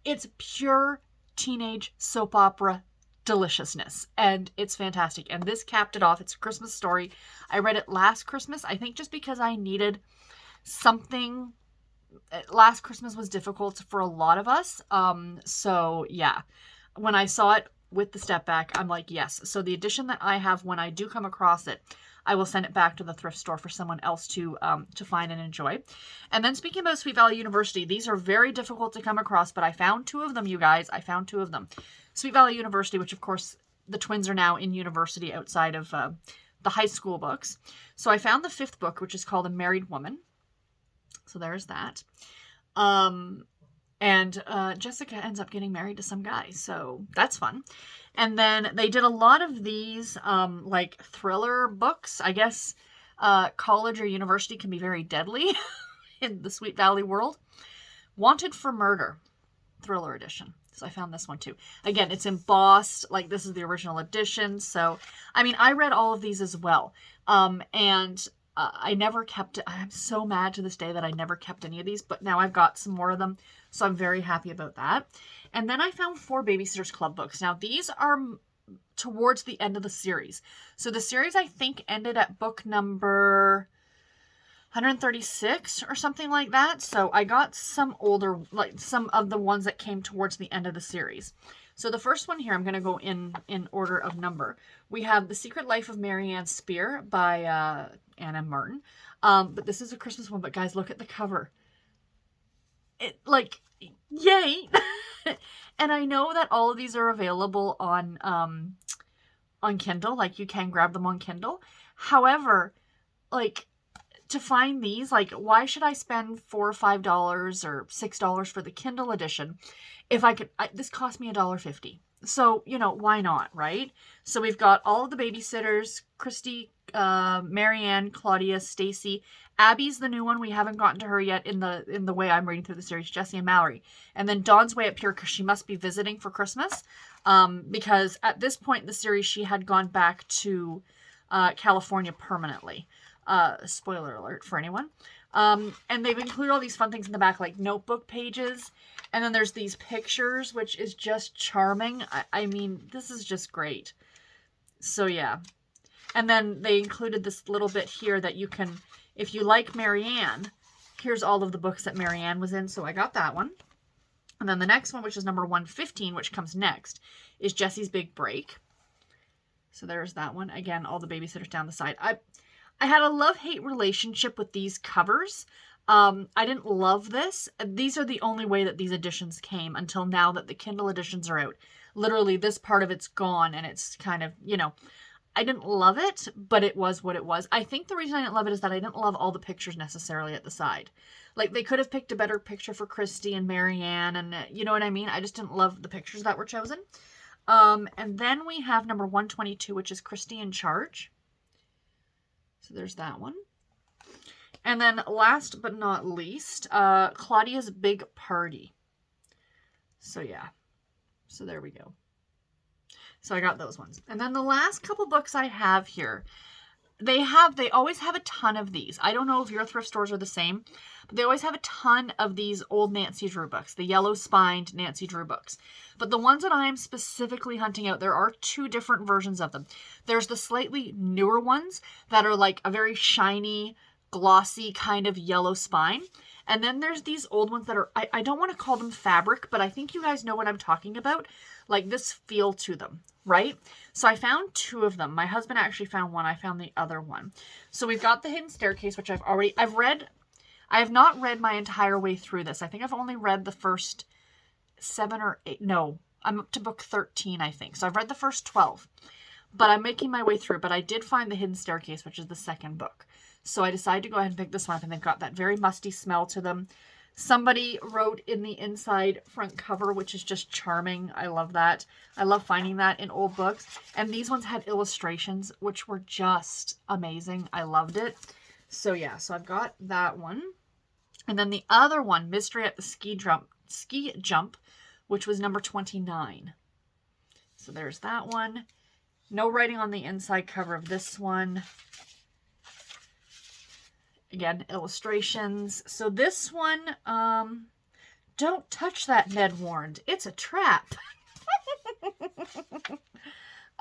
It's pure teenage soap opera deliciousness, and it's fantastic. And this capped it off. It's a Christmas story. I read it last Christmas, I think just because I needed something. Last Christmas was difficult for a lot of us. So yeah, when I saw it with the step back, I'm like, yes. So the edition that I have, when I do come across it, I will send it back to the thrift store for someone else to find and enjoy. And then speaking about Sweet Valley University, these are very difficult to come across, but I found 2 of them, you guys. I found 2 of them. Sweet Valley University, which of course the twins are now in university outside of the high school books. So I found the 5th book, which is called A Married Woman. So there's that. And Jessica ends up getting married to some guy, so that's fun. And then they did a lot of these like thriller books. I guess college or university can be very deadly in the Sweet Valley world. Wanted for Murder, thriller edition. So I found this one too. Again, it's embossed, like this is the original edition. So, I mean, I read all of these as well. And I never kept it. I'm so mad to this day that I never kept any of these, but now I've got some more of them. So I'm very happy about that. And then I found 4 Babysitters Club books. Now these are towards the end of the series. So the series I think ended at book number 136 or something like that. So I got some older, like some of the ones that came towards the end of the series. So the first one here, I'm going to go in order of number. We have The Secret Life of Mary Ann Spear by Anna Martin. But this is a Christmas one. But guys, look at the cover. It, like, yay! And I know that all of these are available on Kindle. Like, you can grab them on Kindle. However, like, to find these, like, why should I spend $4 or $5 or $6 for the Kindle edition if I could, this cost me $1.50. So, you know, why not, right? So we've got all of the babysitters, Christy, Marianne, Claudia, Stacy. Abby's the new one. We haven't gotten to her yet in the way I'm reading through the series, Jessie and Mallory. And then Dawn's way up here because she must be visiting for Christmas. Because at this point in the series, she had gone back to California permanently. Spoiler alert for anyone. And they've included all these fun things in the back, like notebook pages. And then there's these pictures, which is just charming. I mean, this is just great. So, yeah. And then they included this little bit here that you can, if you like Marianne, here's all of the books that Marianne was in. So I got that one. And then the next one, which is number 115, which comes next, is Jessie's Big Break. So there's that one. Again, all the babysitters down the side. I had a love-hate relationship with these covers. I didn't love this. These are the only way that these editions came until now that the Kindle editions are out. Literally, this part of it's gone, and it's kind of, you know, I didn't love it, but it was what it was. I think the reason I didn't love it is that I didn't love all the pictures necessarily at the side. Like, they could have picked a better picture for Christy and Marianne, and you know what I mean? I just didn't love the pictures that were chosen. And then we have number 122, which is Christy in Charge. So there's that one. And then last but not least, Claudia's Big Party. So yeah. So there we go. So I got those ones. And then the last couple books I have here, they always have a ton of these. I don't know if your thrift stores are the same, but they always have a ton of these old Nancy Drew books, the yellow-spined Nancy Drew books. But the ones that I am specifically hunting out, there are 2 different versions of them. There's the slightly newer ones that are like a very shiny, glossy kind of yellow spine. And then there's these old ones that are, I don't want to call them fabric, but I think you guys know what I'm talking about. Like this feel to them, right? So I found 2 of them. My husband actually found one. I found the other one. So we've got The Hidden Staircase, which I've read. I have not read my entire way through this. I think I've only read the first 7 or 8. No, I'm up to book 13, I think. So I've read the first 12, but I'm making my way through. But I did find The Hidden Staircase, which is the second book. So I decided to go ahead and pick this one up, and they've got that very musty smell to them. Somebody wrote in the inside front cover, which is just charming. I love that. I love finding that in old books. And these ones had illustrations, which were just amazing. I loved it. So yeah, so I've got that one. And then the other one, Mystery at the Ski Jump, which was number 29. So there's that one. No writing on the inside cover of this one. Again, illustrations. So this one, Don't touch that, Ned warned. It's a trap.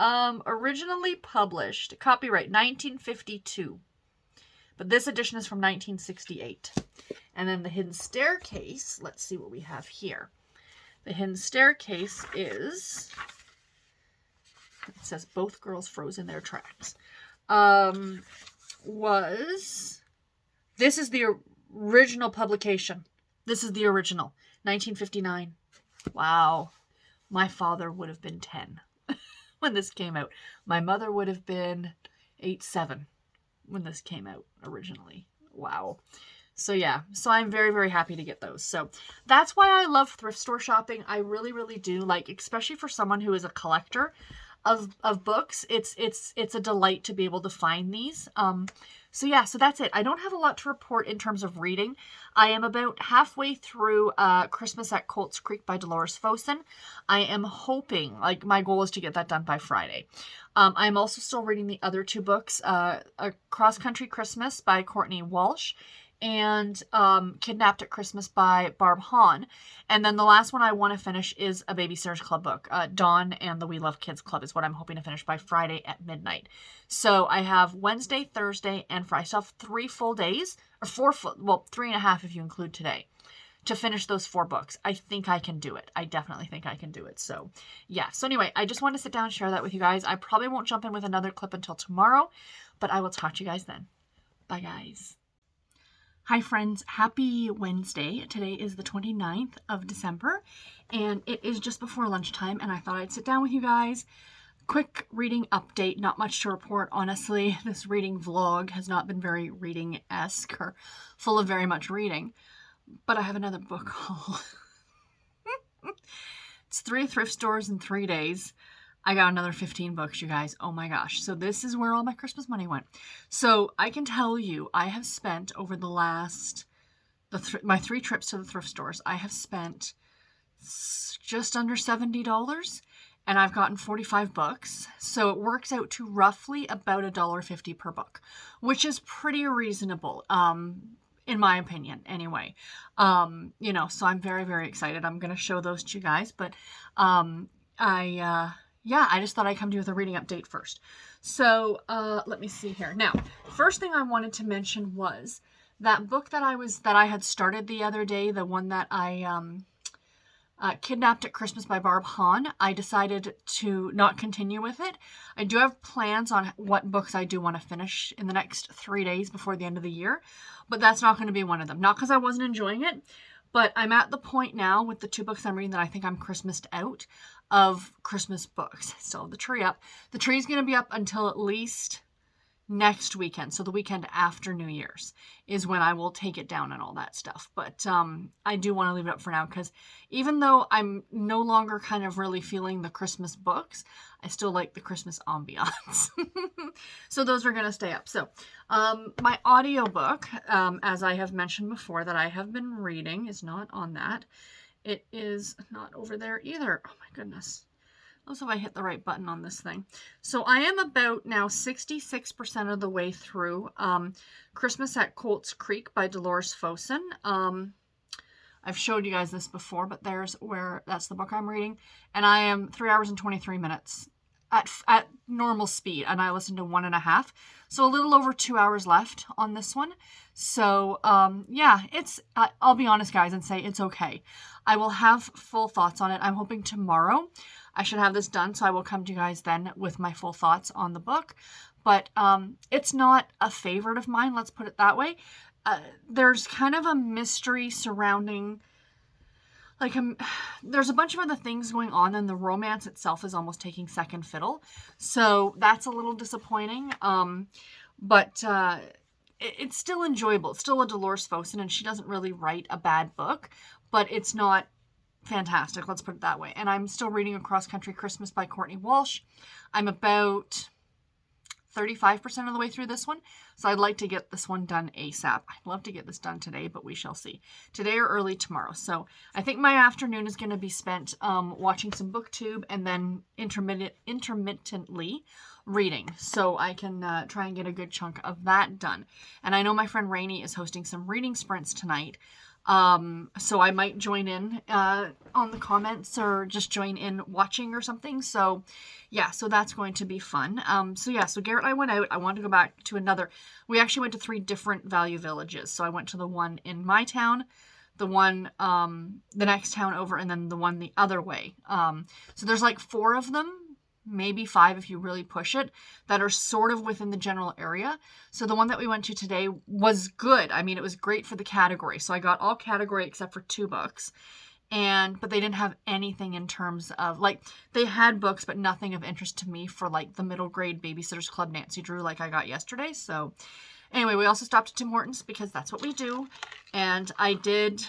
Originally published, copyright 1952. But this edition is from 1968. And then The Hidden Staircase, let's see what we have here. The Hidden Staircase is, it says both girls froze in their tracks. This is the original publication. This is the original, 1959. Wow. My father would have been 10 when this came out. My mother would have been 7 when this came out originally. Wow. So yeah, so I'm very, very happy to get those. So that's why I love thrift store shopping. I really, really do. Like, especially for someone who is a collector of books, it's a delight to be able to find these. So yeah, so that's it. I don't have a lot to report in terms of reading. I am about halfway through Christmas at Colts Creek by Dolores Fosen. I am hoping, like, my goal is to get that done by Friday. I'm also still reading the other 2 books, A Cross Country Christmas by Courtney Walsh and Kidnapped at Christmas by Barb Hahn. And then the last one I want to finish is a Babysitter's Club book. Dawn and the We Love Kids Club is what I'm hoping to finish by Friday at midnight. So I have Wednesday, Thursday, and Friday. So I have 3 full days, or 3.5 if you include today, to finish those 4 books. I think I can do it. I definitely think I can do it. So yeah. So anyway, I just want to sit down and share that with you guys. I probably won't jump in with another clip until tomorrow, but I will talk to you guys then. Bye, guys. Hi friends, happy Wednesday. Today is the 29th of December and it is just before lunchtime and I thought I'd sit down with you guys. Quick reading update, not much to report honestly. This reading vlog has not been very reading-esque or full of very much reading, but I have another book haul. It's 3 thrift stores in 3 days. I got another 15 books, you guys. Oh my gosh. So this is where all my Christmas money went. So I can tell you, I have spent over the last, my 3 trips to the thrift stores, I have spent just under $70 and I've gotten 45 books. So it works out to roughly about $1.50 per book, which is pretty reasonable. In my opinion, anyway. You know, so I'm very, very excited. I'm going to show those to you guys, but, yeah, I just thought I'd come to you with a reading update first. So, let me see here. Now, first thing I wanted to mention was that book that I had started the other day, the one that I, Kidnapped at Christmas by Barb Hahn. I decided to not continue with it. I do have plans on what books I do want to finish in the next 3 days before the end of the year, but that's not going to be one of them. Not because I wasn't enjoying it, but I'm at the point now with the 2 books I'm reading that I think I'm Christmased out of Christmas books. I still have the tree up. The tree's going to be up until at least next weekend. So the weekend after New Year's is when I will take it down and all that stuff. But I do want to leave it up for now because even though I'm no longer kind of really feeling the Christmas books, I still like the Christmas ambiance. So those are going to stay up. So my audiobook, as I have mentioned before, that I have been reading is not on that. It is not over there either. Oh my goodness. Let's see if I hit the right button on this thing. So I am about now 66% of the way through Christmas at Colts Creek by Dolores Fosen. I've showed you guys this before, but that's the book I'm reading. And I am 3 hours and 23 minutes at normal speed. And I listened to 1.5. So a little over 2 hours left on this one. So, yeah, I'll be honest, guys, and say it's okay. I will have full thoughts on it. I'm hoping tomorrow I should have this done, so I will come to you guys then with my full thoughts on the book. But it's not a favorite of mine, let's put it that way. There's kind of a mystery surrounding, like, there's a bunch of other things going on, and the romance itself is almost taking second fiddle. So that's a little disappointing. But it's still enjoyable. It's still a Dolores Fosen, and she doesn't really write a bad book, but it's not fantastic, let's put it that way. And I'm still reading A Cross Country Christmas by Courtney Walsh. I'm about 35% of the way through this one, so I'd like to get this one done ASAP. I'd love to get this done today, but we shall see. Today or early tomorrow. So I think my afternoon is going to be spent watching some BookTube and then intermittently reading, so I can try and get a good chunk of that done. And I know my friend Rainey is hosting some reading sprints tonight So I might join in on the comments or just join in watching or something. So yeah, so that's going to be fun. So yeah, so Garrett and I went out. I wanted to go back to another. We actually went to 3 different value villages. So I went to the one in my town, the one the next town over, and then the one the other way. So there's like 4 of them, maybe 5 if you really push it, that are sort of within the general area. So the one that we went to today was good. I mean, it was great for the category. So I got all category except for 2 books. But they didn't have anything in terms of, like, they had books, but nothing of interest to me for, like, the middle grade Babysitters Club Nancy Drew like I got yesterday. So anyway, we also stopped at Tim Hortons because that's what we do. And I did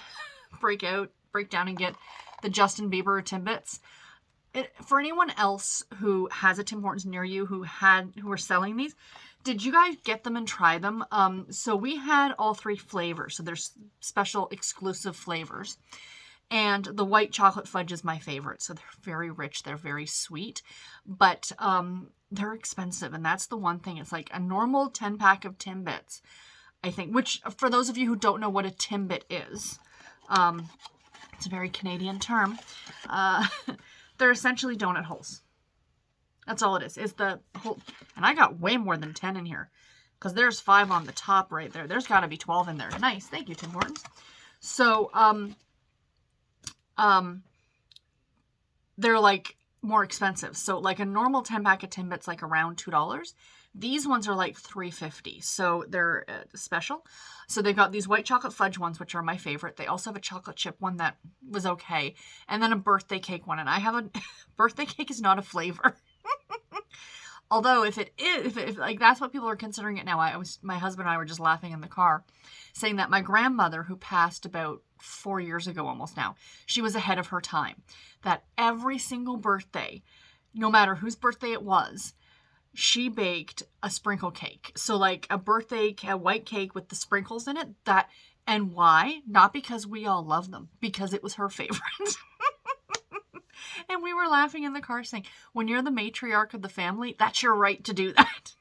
break down and get the Justin Bieber Timbits. For anyone else who has a Tim Hortons near you who are selling these, did you guys get them and try them? So we had all 3 flavors. So there's special exclusive flavors. And the white chocolate fudge is my favorite. So they're very rich. They're very sweet. But they're expensive. And that's the one thing. It's like a normal 10-pack of Timbits, I think. Which, for those of you who don't know what a Timbit is, it's a very Canadian term. They're essentially donut holes. That's all it is. Is the whole, and I got way more than 10 in here, because there's 5 on the top right there. There's got to be 12 in there. Nice, thank you, Tim Hortons. So, they're like more expensive. So, like a normal 10-pack of Timbits, like around $2. These ones are like $3.50, so they're special. So they've got these white chocolate fudge ones, which are my favorite. They also have a chocolate chip one that was okay, and then a birthday cake one. And I have a birthday cake is not a flavor. Although if it is, if like that's what people are considering it now. My husband and I were just laughing in the car, saying that my grandmother, who passed about 4 years ago almost now, she was ahead of her time. That every single birthday, no matter whose birthday it was, she baked a sprinkle cake. So like a white cake with the sprinkles in it. And why? Not because we all love them, because it was her favorite. And we were laughing in the car saying, when you're the matriarch of the family, that's your right to do that.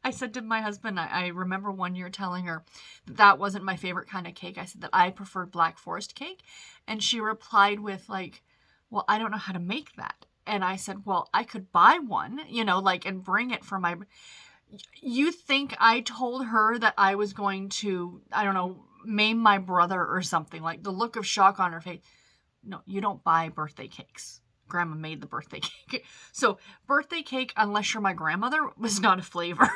I said to my husband, I remember one year telling her that wasn't my favorite kind of cake. I said that I preferred Black Forest cake. And she replied with like, well, I don't know how to make that. And I said, well, I could buy one, and bring it for my... You think I told her that I was going to, I don't know, maim my brother or something? Like the look of shock on her face. No, you don't buy birthday cakes. Grandma made the birthday cake. So birthday cake, unless you're my grandmother, was not a flavor.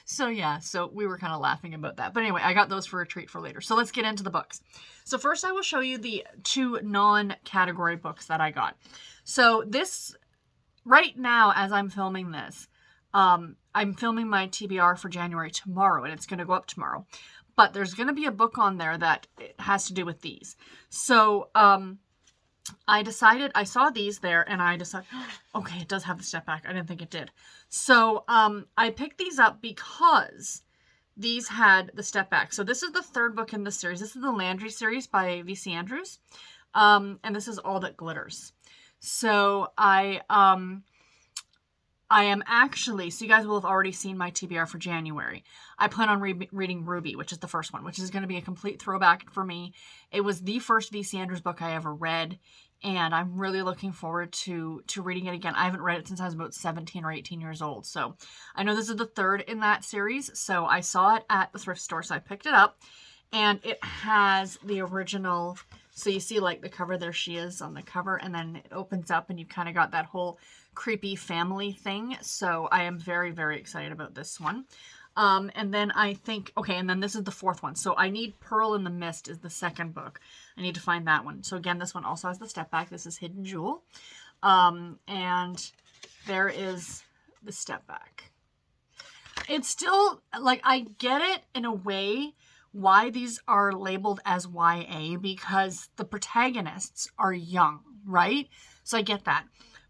So yeah, so we were kind of laughing about that. But anyway, I got those for a treat for later. So let's get into the books. So first I will show you the 2 non-category books that I got. So this, right now as I'm filming this, I'm filming my TBR for January tomorrow, and it's going to go up tomorrow. But there's going to be a book on there that has to do with these. So I saw these there, and I decided, okay, it does have the step back. I didn't think it did. So I picked these up because these had the step back. So this is the 3rd book in the series. This is the Landry series by V.C. Andrews. And this is All That Glitters. So I am actually, so you guys will have already seen my TBR for January. I plan on reading Ruby, which is the first one, which is going to be a complete throwback for me. It was the first V.C. Andrews book I ever read, and I'm really looking forward to reading it again. I haven't read it since I was about 17 or 18 years old, so I know this is the 3rd in that series, so I saw it at the thrift store, so I picked it up, and it has the original, so you see like the cover, there she is on the cover, and then it opens up, and you've kind of got that whole creepy family thing. So I am very, very excited about this one. And then I think, okay, and then this is the 4th one. So I need Pearl in the Mist is the 2nd book. I need to find that one. So again, this one also has the step back. This is Hidden Jewel. And there is the step back. It's still, like, I get it in a way why these are labeled as YA, because the protagonists are young, right? So I get that.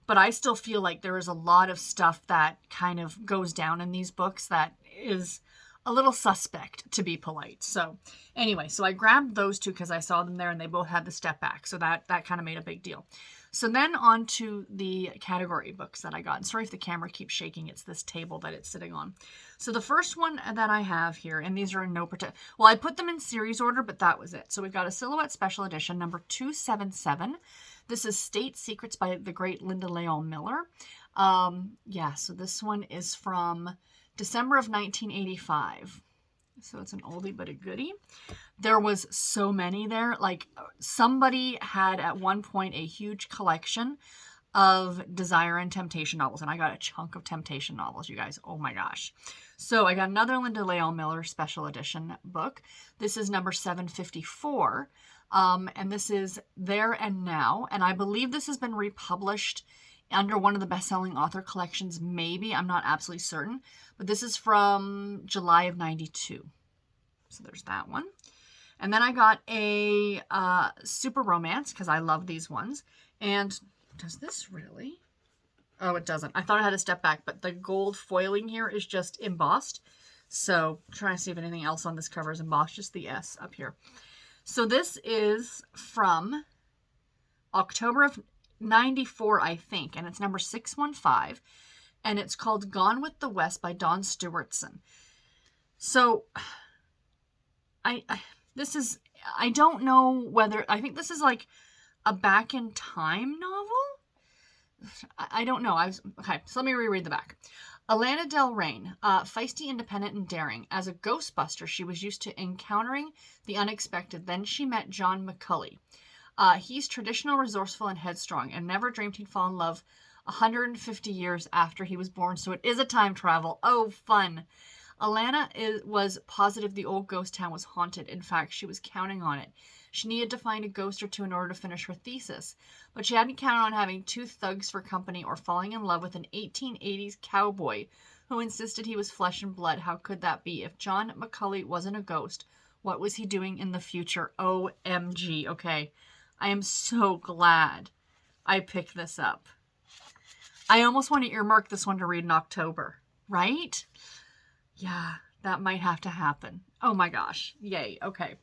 But I still feel like there is a lot of stuff that kind of goes down in these books that is a little suspect, to be polite. So anyway, so I grabbed those 2 because I saw them there and they both had the step back. So that kind of made a big deal. So then on to the category books that I got. And sorry if the camera keeps shaking. It's this table that it's sitting on. So the first one that I have here, and these are in no particular, well, I put them in series order, but that was it. So we've got a Silhouette Special Edition, number 277. This is State Secrets by the great Linda Leon Miller. Yeah, so this one is from December of 1985. So it's an oldie but a goodie. There was so many there. Like, somebody had at one point a huge collection of desire and temptation novels, and I got a chunk of temptation novels, you guys. Oh my gosh. So I got another Linda Leon Miller special edition book. This is number 754. And this is There and Now. And I believe this has been republished under one of the best-selling author collections, maybe. I'm not absolutely certain. But this is from July of 92. So there's that one. And then I got a Super Romance, because I love these ones. And does this really? Oh, it doesn't. I thought I had to step back, but the gold foiling here is just embossed. So trying to see if anything else on this cover is embossed, just the S up here. So this is from October of 94, I think, and it's number 615, and it's called Gone with the West by Dawn Stewartson. So I don't know whether, I think this is like a back in time novel. I don't know. Okay, so let me reread the back. Alana Del Rey, feisty, independent, and daring. As a ghostbuster, she was used to encountering the unexpected. Then she met John McCulley. He's traditional, resourceful, and headstrong, and never dreamed he'd fall in love 150 years after he was born. So it is a time travel. Oh, fun. Alana was positive the old ghost town was haunted. In fact, she was counting on it. She needed to find a ghost or two in order to finish her thesis, but she hadn't counted on having two thugs for company or falling in love with an 1880s cowboy who insisted he was flesh and blood. How could that be? If John McCulley wasn't a ghost, what was he doing in the future? OMG. Okay, I am so glad I picked this up. I almost want to earmark this one to read in October, right? Yeah, that might have to happen. Oh my gosh. Yay. Okay.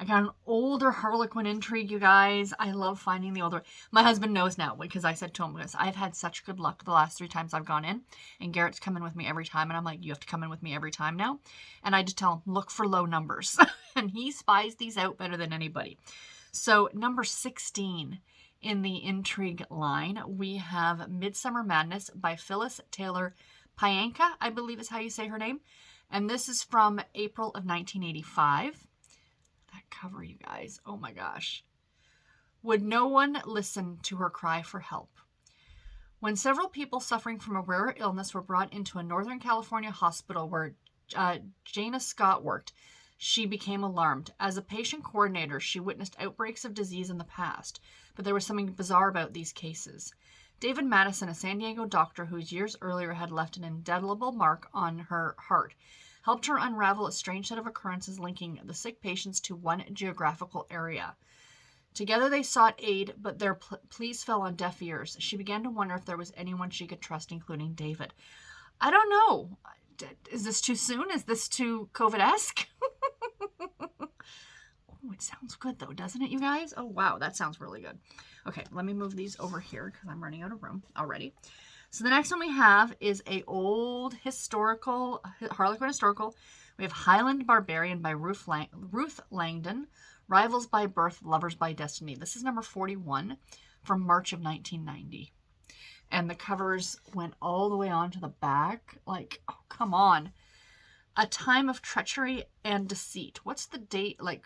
I got an older Harlequin intrigue, you guys. I love finding the older. My husband knows now because I said to him, because I've had such good luck the last 3 times I've gone in, and Garrett's come in with me every time, and I'm like, you have to come in with me every time now. And I just tell him, look for low numbers. And he spies these out better than anybody. So number 16 in the intrigue line, we have Midsummer Madness by Phyllis Taylor Pianka, I believe is how you say her name. And this is from April of 1985. That cover, you guys. Oh my gosh. Would no one listen to her cry for help? When several people suffering from a rare illness were brought into a Northern California hospital where Jana Scott worked, she became alarmed. As a patient coordinator, she witnessed outbreaks of disease in the past, but there was something bizarre about these cases. David Madison, a San Diego doctor whose years earlier had left an indelible mark on her heart, helped her unravel a strange set of occurrences linking the sick patients to one geographical area. Together they sought aid, but their pleas fell on deaf ears. She began to wonder if there was anyone she could trust, including David. I don't know. Is this too soon? Is this too COVID-esque? Oh, it sounds good though, doesn't it, you guys? Oh, wow, that sounds really good. Okay, let me move these over here because I'm running out of room already. So the next one we have is a old historical, Harlequin historical. We have Highland Barbarian by Ruth Langdon, Rivals by Birth, Lovers by Destiny. This is number 41 from March of 1990. And the covers went all the way on to the back. Like, oh, come on. A time of treachery and deceit. What's the date? Like,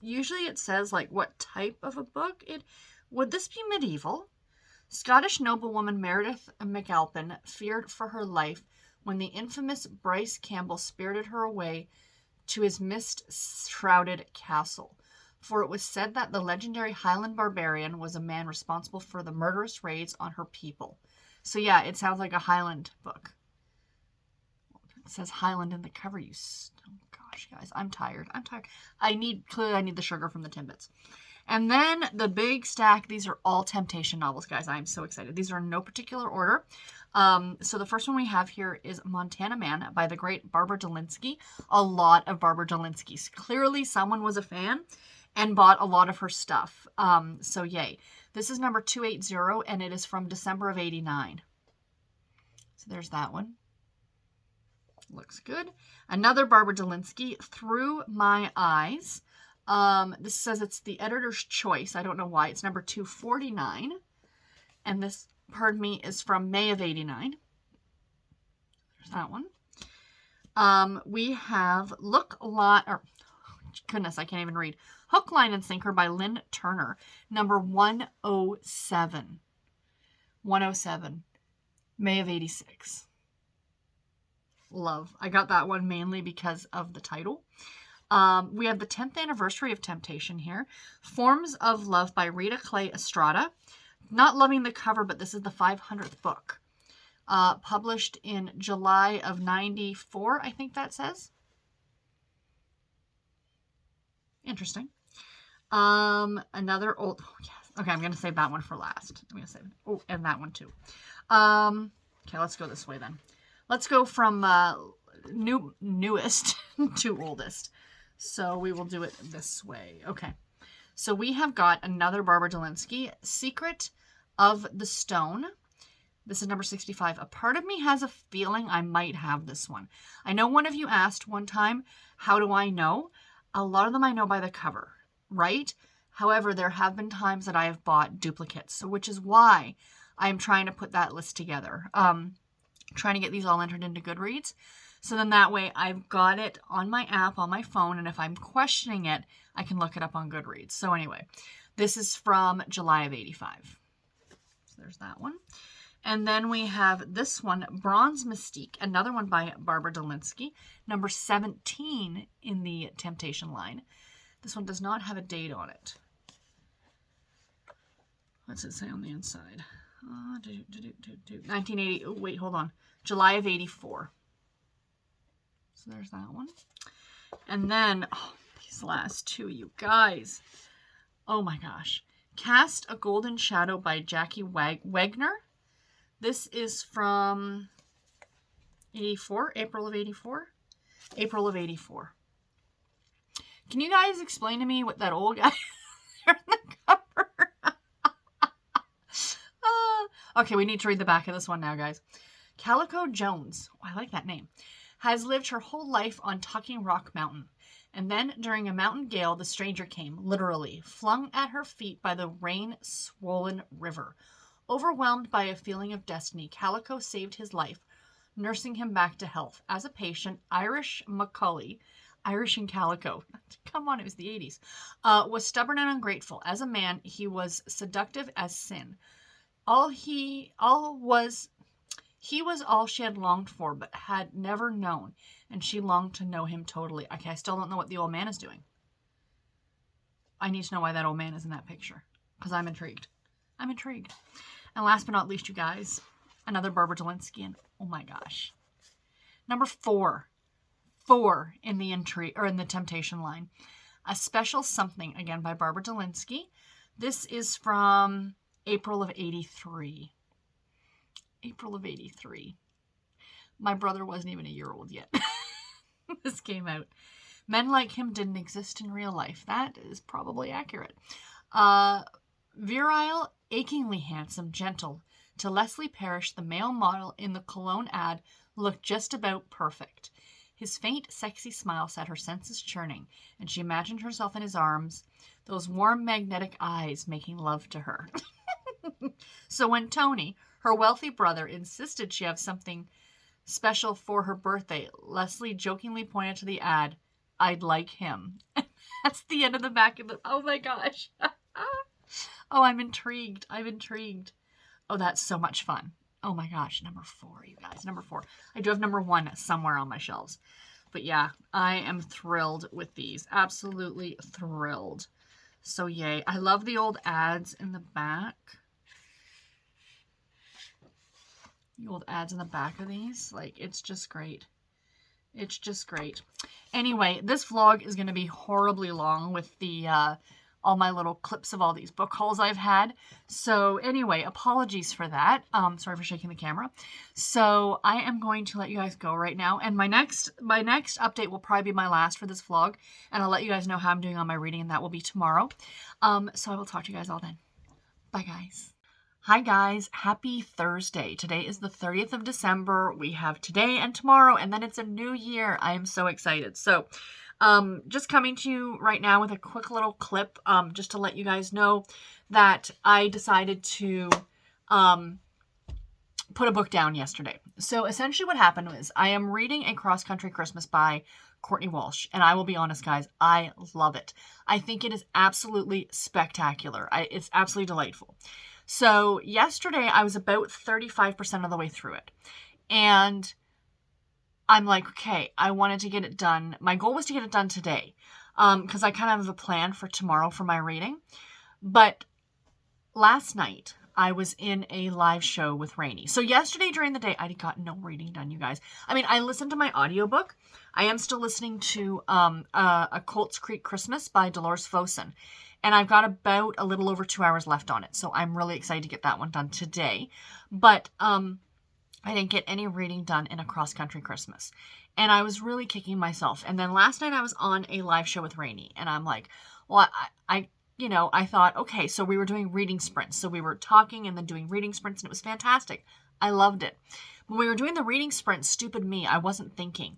usually it says, like, what type of a book it... Would this be medieval? Scottish noblewoman Meredith McAlpin feared for her life when the infamous Bryce Campbell spirited her away to his mist-shrouded castle. For it was said that the legendary Highland Barbarian was a man responsible for the murderous raids on her people. So yeah, it sounds like a Highland book. It says Highland in the cover. Oh gosh, guys, I'm tired. Clearly I need the sugar from the Timbits. And then the big stack, these are all temptation novels, guys. I'm so excited. These are in no particular order. So the first one we have here is Montana Man by the great Barbara Delinsky. A lot of Barbara Delinsky's. Clearly someone was a fan and bought a lot of her stuff. So yay. This is number 280, and it is from December of 89. So there's that one. Looks good. Another Barbara Delinsky, Through My Eyes. This says it's the editor's choice. I don't know why. It's number 249. And this, pardon me, is from May of 89. There's that one. We have goodness, I can't even read. Hook, Line, and Sinker by Lynn Turner. Number 107. 107. May of 86. Love. I got that one mainly because of the title. We have the 10th anniversary of Temptation here. Forms of Love by Rita Clay Estrada. Not loving the cover, but this is the 500th book. Published in July of 94, I think that says. Interesting. Another old, oh, yes. Okay, I'm going to save that one for last. I'm going to save, oh, and that one too. Okay, let's go this way then. Let's go from newest to oldest. So we will do it this way. Okay. So we have got another Barbara Delinsky, Secret of the Stone. This is number 65. A part of me has a feeling I might have this one. I know one of you asked one time, how do I know? A lot of them I know by the cover, right? However, there have been times that I have bought duplicates, so which is why I'm trying to put that list together. Trying to get these all entered into Goodreads. So then that way I've got it on my app, on my phone, and if I'm questioning it, I can look it up on Goodreads. So anyway, this is from July of 85. So there's that one. And then we have this one, Bronze Mystique, another one by Barbara Delinsky, number 17 in the Temptation line. This one does not have a date on it. What's it say on the inside? 1980. Oh, wait, hold on. July of 84. So there's that one. And then, oh, these last two, you guys. Oh my gosh. Cast a Golden Shadow by Jackie Wagner. This is from 84, April of 84. April of 84. Can you guys explain to me what that old guy there in the cover? Okay, we need to read the back of this one now, guys. Calico Jones, I like that name, has lived her whole life on Tucking Rock Mountain. And then, during a mountain gale, the stranger came, literally, flung at her feet by the rain-swollen river. Overwhelmed by a feeling of destiny, Calico saved his life, nursing him back to health. As a patient, Irish Macaulay, Irish and Calico, come on, it was the 80s, was stubborn and ungrateful. As a man, he was seductive as sin. He was all she had longed for, but had never known, and she longed to know him totally. Okay, I still don't know what the old man is doing. I need to know why that old man is in that picture, because I'm intrigued. I'm intrigued. And last but not least, you guys, another Barbara Delinsky, and oh my gosh, number 4 in the in the Temptation line, A Special Something, again by Barbara Delinsky. This is from April of 83. April of 83. My brother wasn't even a year old yet. This came out. Men like him didn't exist in real life. That is probably accurate. Virile, achingly handsome, gentle. To Leslie Parrish, the male model in the cologne ad looked just about perfect. His faint, sexy smile set her senses churning, and she imagined herself in his arms, those warm, magnetic eyes making love to her. So when Tony, her wealthy brother, insisted she have something special for her birthday, Leslie jokingly pointed to the ad, "I'd like him." That's the end of the back of the... Oh my gosh. Oh, I'm intrigued. I'm intrigued. Oh, that's so much fun. Oh my gosh. Number 4, you guys. Number 4. I do have number 1 somewhere on my shelves. But yeah, I am thrilled with these. Absolutely thrilled. So yay. I love the old ads in the back. The old ads in the back of these. Like, it's just great. It's just great. Anyway, this vlog is going to be horribly long with the all my little clips of all these book hauls I've had. So anyway, apologies for that. Sorry for shaking the camera. So I am going to let you guys go right now. And my next update will probably be my last for this vlog. And I'll let you guys know how I'm doing on my reading, and that will be tomorrow. So I will talk to you guys all then. Bye, guys. Hi, guys. Happy Thursday. Today is the 30th of December. We have today and tomorrow, and then it's a new year. I am so excited. So, just coming to you right now with a quick little clip, just to let you guys know that I decided to, put a book down yesterday. So essentially what happened was I am reading A Cross-Country Christmas by Courtney Walsh, and I will be honest, guys, I love it. I think it is absolutely spectacular. It's absolutely delightful. So yesterday I was about 35% of the way through it, and I'm like, okay, I wanted to get it done. My goal was to get it done today, because I kind of have a plan for tomorrow for my reading. But last night, I was in a live show with Rainey. So yesterday during the day, I got no reading done, you guys. I mean, I listened to my audiobook. I am still listening to A Colts Creek Christmas by Dolores Fosen. And I've got about a little over 2 hours left on it. So I'm really excited to get that one done today. But I didn't get any reading done in A Cross Country Christmas. And I was really kicking myself. And then last night I was on a live show with Rainey. And I'm like, well, I thought, okay, so we were doing reading sprints. So we were talking and then doing reading sprints, and it was fantastic. I loved it. When we were doing the reading sprint, stupid me, I wasn't thinking.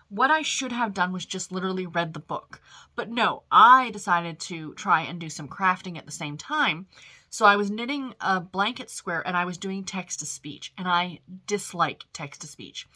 What I should have done was just literally read the book. But no, I decided to try and do some crafting at the same time. So I was knitting a blanket square and I was doing text-to-speech, and I dislike text-to-speech.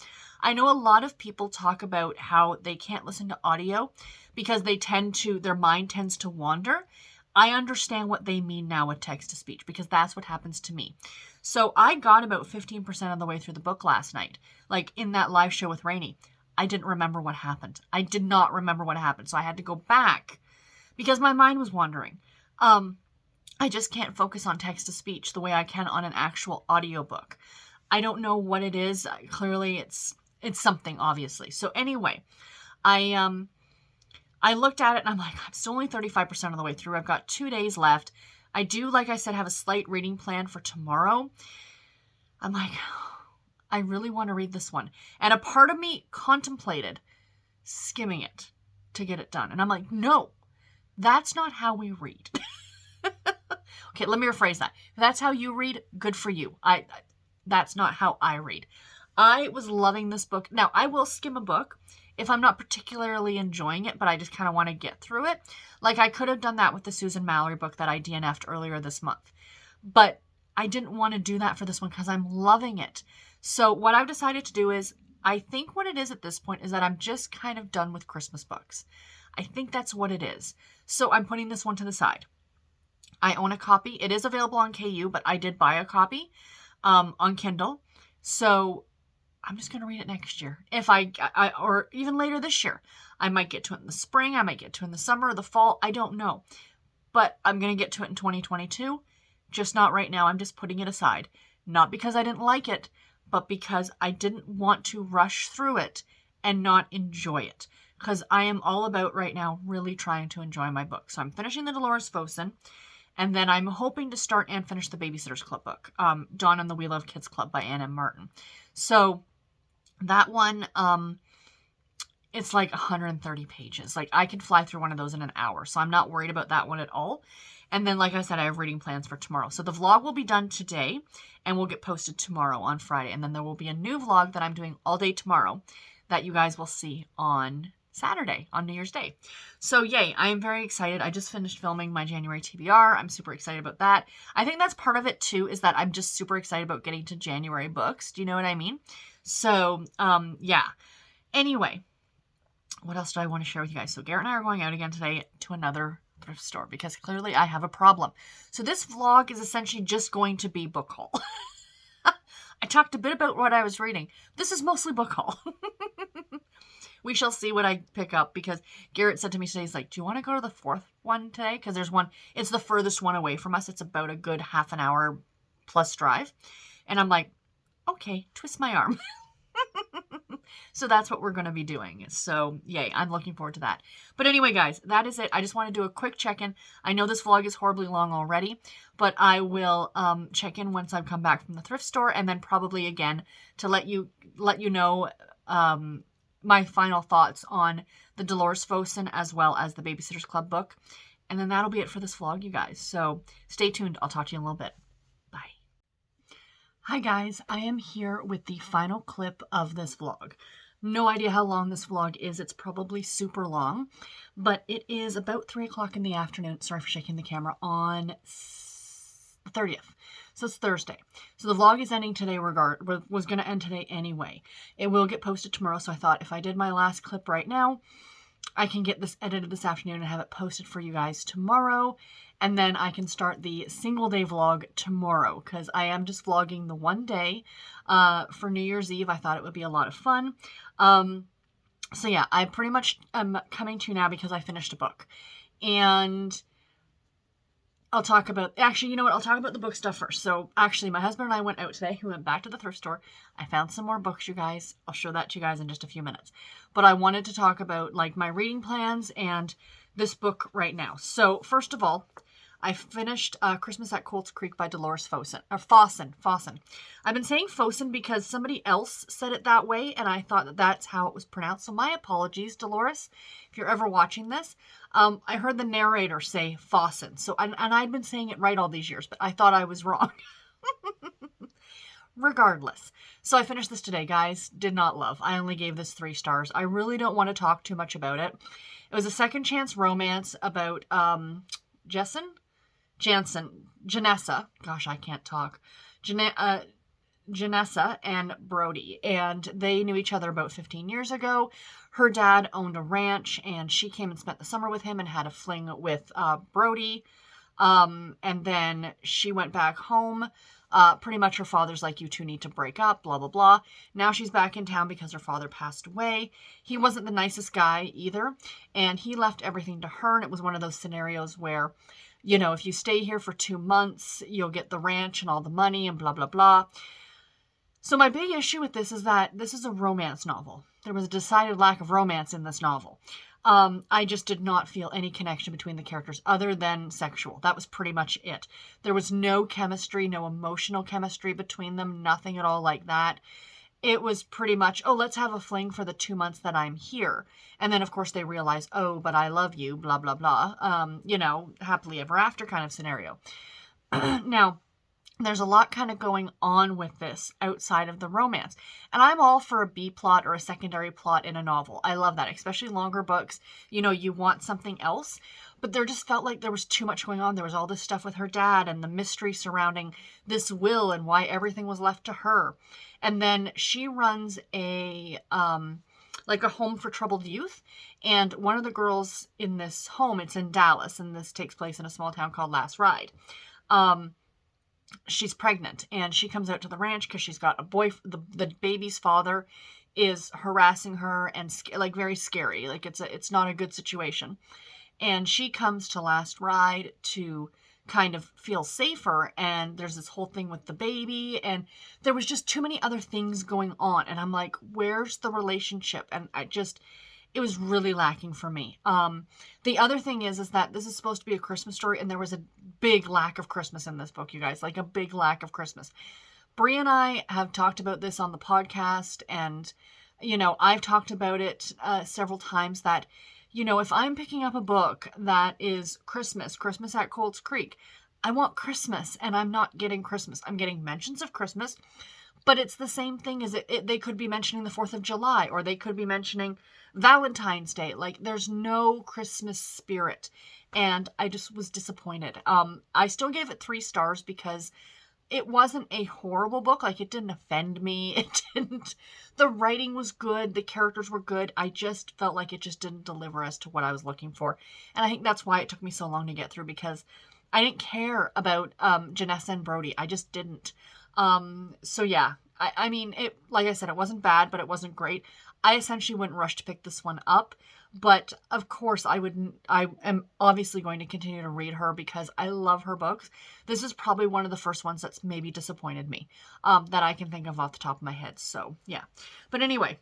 I know a lot of people talk about how they can't listen to audio because their mind tends to wander. I understand what they mean now with text-to-speech because that's what happens to me. So I got about 15% of the way through the book last night, like in that live show with Rainey. I didn't remember what happened. I did not remember what happened. So I had to go back because my mind was wandering. I just can't focus on text-to-speech the way I can on an actual audiobook. I don't know what it is. Clearly it's something, obviously. So anyway, I looked at it and I'm like, I'm still only 35% of the way through. I've got 2 days left. I do, like I said, have a slight reading plan for tomorrow. I'm like, I really want to read this one. And a part of me contemplated skimming it to get it done. And I'm like, no, that's not how we read. Okay, let me rephrase that. If that's how you read, good for you. That's not how I read. I was loving this book. Now, I will skim a book if I'm not particularly enjoying it, but I just kind of want to get through it. Like I could have done that with the Susan Mallory book that I DNF'd earlier this month. But I didn't want to do that for this one because I'm loving it. So what I've decided to do is, I think what it is at this point is that I'm just kind of done with Christmas books. I think that's what it is. So I'm putting this one to the side. I own a copy. It is available on KU, but I did buy a copy on Kindle. So I'm just going to read it next year. If or even later this year. I might get to it in the spring. I might get to it in the summer or the fall. I don't know. But I'm going to get to it in 2022. Just not right now. I'm just putting it aside. Not because I didn't like it, but because I didn't want to rush through it and not enjoy it. Because I am all about right now really trying to enjoy my book. So I'm finishing the Dolores Fosen. And then I'm hoping to start and finish the Babysitter's Club book, Dawn and the We Love Kids Club by Ann M. Martin. So that one, it's like 130 pages. Like I could fly through one of those in an hour. So I'm not worried about that one at all. And then, like I said, I have reading plans for tomorrow. So the vlog will be done today and will get posted tomorrow on Friday. And then there will be a new vlog that I'm doing all day tomorrow that you guys will see on Saturday, on New Year's Day. So yay, I am very excited. I just finished filming my January TBR. I'm super excited about that. I think that's part of it too, is that I'm just super excited about getting to January books. Do you know what I mean? So, yeah. Anyway, what else do I want to share with you guys? So Garrett and I are going out again today to another thrift store because clearly I have a problem. So this vlog is essentially just going to be book haul. I talked a bit about what I was reading. This is mostly book haul. We shall see what I pick up because Garrett said to me today, he's like, do you want to go to the fourth one today? Because there's one, it's the furthest one away from us. It's about a good half an hour plus drive. And I'm like, okay, twist my arm. So that's what we're going to be doing. So yay, I'm looking forward to that. But anyway, guys, that is it. I just want to do a quick check-in. I know this vlog is horribly long already, but I will check in once I've come back from the thrift store, and then probably again to let you know my final thoughts on the Dolores Fosen as well as the Babysitter's Club book. And then that'll be it for this vlog, you guys. So stay tuned. I'll talk to you in a little bit. Bye. Hi guys, I am here with the final clip of this vlog. No idea how long this vlog is. It's probably super long, but it is about 3 o'clock in the afternoon. Sorry for shaking the camera, on the 30th. So it's Thursday. So the vlog is ending today was going to end today anyway. It will get posted tomorrow. So I thought if I did my last clip right now, I can get this edited this afternoon and have it posted for you guys tomorrow. And then I can start the single day vlog tomorrow, because I am just vlogging the one day for New Year's Eve. I thought it would be a lot of fun. So yeah, I pretty much am coming to now because I finished a book. And I'll talk about, actually, you know what? I'll talk about the book stuff first. So actually, my husband and I went out today. We went back to the thrift store. I found some more books, you guys. I'll show that to you guys in just a few minutes. But I wanted to talk about like my reading plans and this book right now. So first of all, I finished Christmas at Colts Creek by Dolores Fossen. I've been saying Fossen because somebody else said it that way, and I thought that that's how it was pronounced. So my apologies, Dolores, if you're ever watching this. I heard the narrator say Fossen. So, and I'd been saying it right all these years, but I thought I was wrong. Regardless. So I finished this today, guys. Did not love. I only gave this 3 stars. I really don't want to talk too much about it. It was a second chance romance about Janessa. Gosh, I can't talk. Janessa and Brody, and they knew each other about 15 years ago. Her dad owned a ranch, and she came and spent the summer with him and had a fling with Brody. And then she went back home. Pretty much her father's like, you two need to break up, blah, blah, blah. Now she's back in town because her father passed away. He wasn't the nicest guy either, and he left everything to her, and it was one of those scenarios where, you know, if you stay here for 2 months, you'll get the ranch and all the money and blah, blah, blah. So my big issue with this is that this is a romance novel. There was a decided lack of romance in this novel. I just did not feel any connection between the characters other than sexual. That was pretty much it. There was no chemistry, no emotional chemistry between them, nothing at all like that. It was pretty much, oh, let's have a fling for the 2 months that I'm here. And then, of course, they realize, oh, but I love you, blah, blah, blah. You know, happily ever after kind of scenario. Now, there's a lot kind of going on with this outside of the romance. And I'm all for a B plot or a secondary plot in a novel. I love that, especially longer books. You know, you want something else. But there just felt like there was too much going on. There was all this stuff with her dad and the mystery surrounding this will and why everything was left to her. And then she runs a like a home for troubled youth. And one of the girls in this home, it's in Dallas, and this takes place in a small town called Last Ride. She's pregnant, and she comes out to the ranch because she's got a boy. The baby's father is harassing her and like very scary. Like it's not a good situation. And she comes to Last Ride to kind of feel safer, and there's this whole thing with the baby, and there was just too many other things going on, and I'm like, where's the relationship? And it was really lacking for me. The other thing is that this is supposed to be a Christmas story, and there was a big lack of Christmas in this book, you guys, like a big lack of Christmas. Brie and I have talked about this on the podcast, and, you know, I've talked about it several times that, you know, if I'm picking up a book that is Christmas at Colts Creek, I want Christmas, and I'm not getting Christmas. I'm getting mentions of Christmas, but it's the same thing as they could be mentioning the 4th of July, or they could be mentioning Valentine's Day. Like, there's no Christmas spirit, and I just was disappointed. I still gave it 3 stars because it wasn't a horrible book. Like, it didn't offend me. The writing was good. The characters were good. I just felt like it just didn't deliver as to what I was looking for. And I think that's why it took me so long to get through, because I didn't care about Janessa and Brody. I just didn't. So yeah, I mean, like I said, it wasn't bad, but it wasn't great. I essentially wouldn't rush to pick this one up, but of course I am obviously going to continue to read her because I love her books. This is probably one of the first ones that's maybe disappointed me, that I can think of off the top of my head. So yeah, but anyway,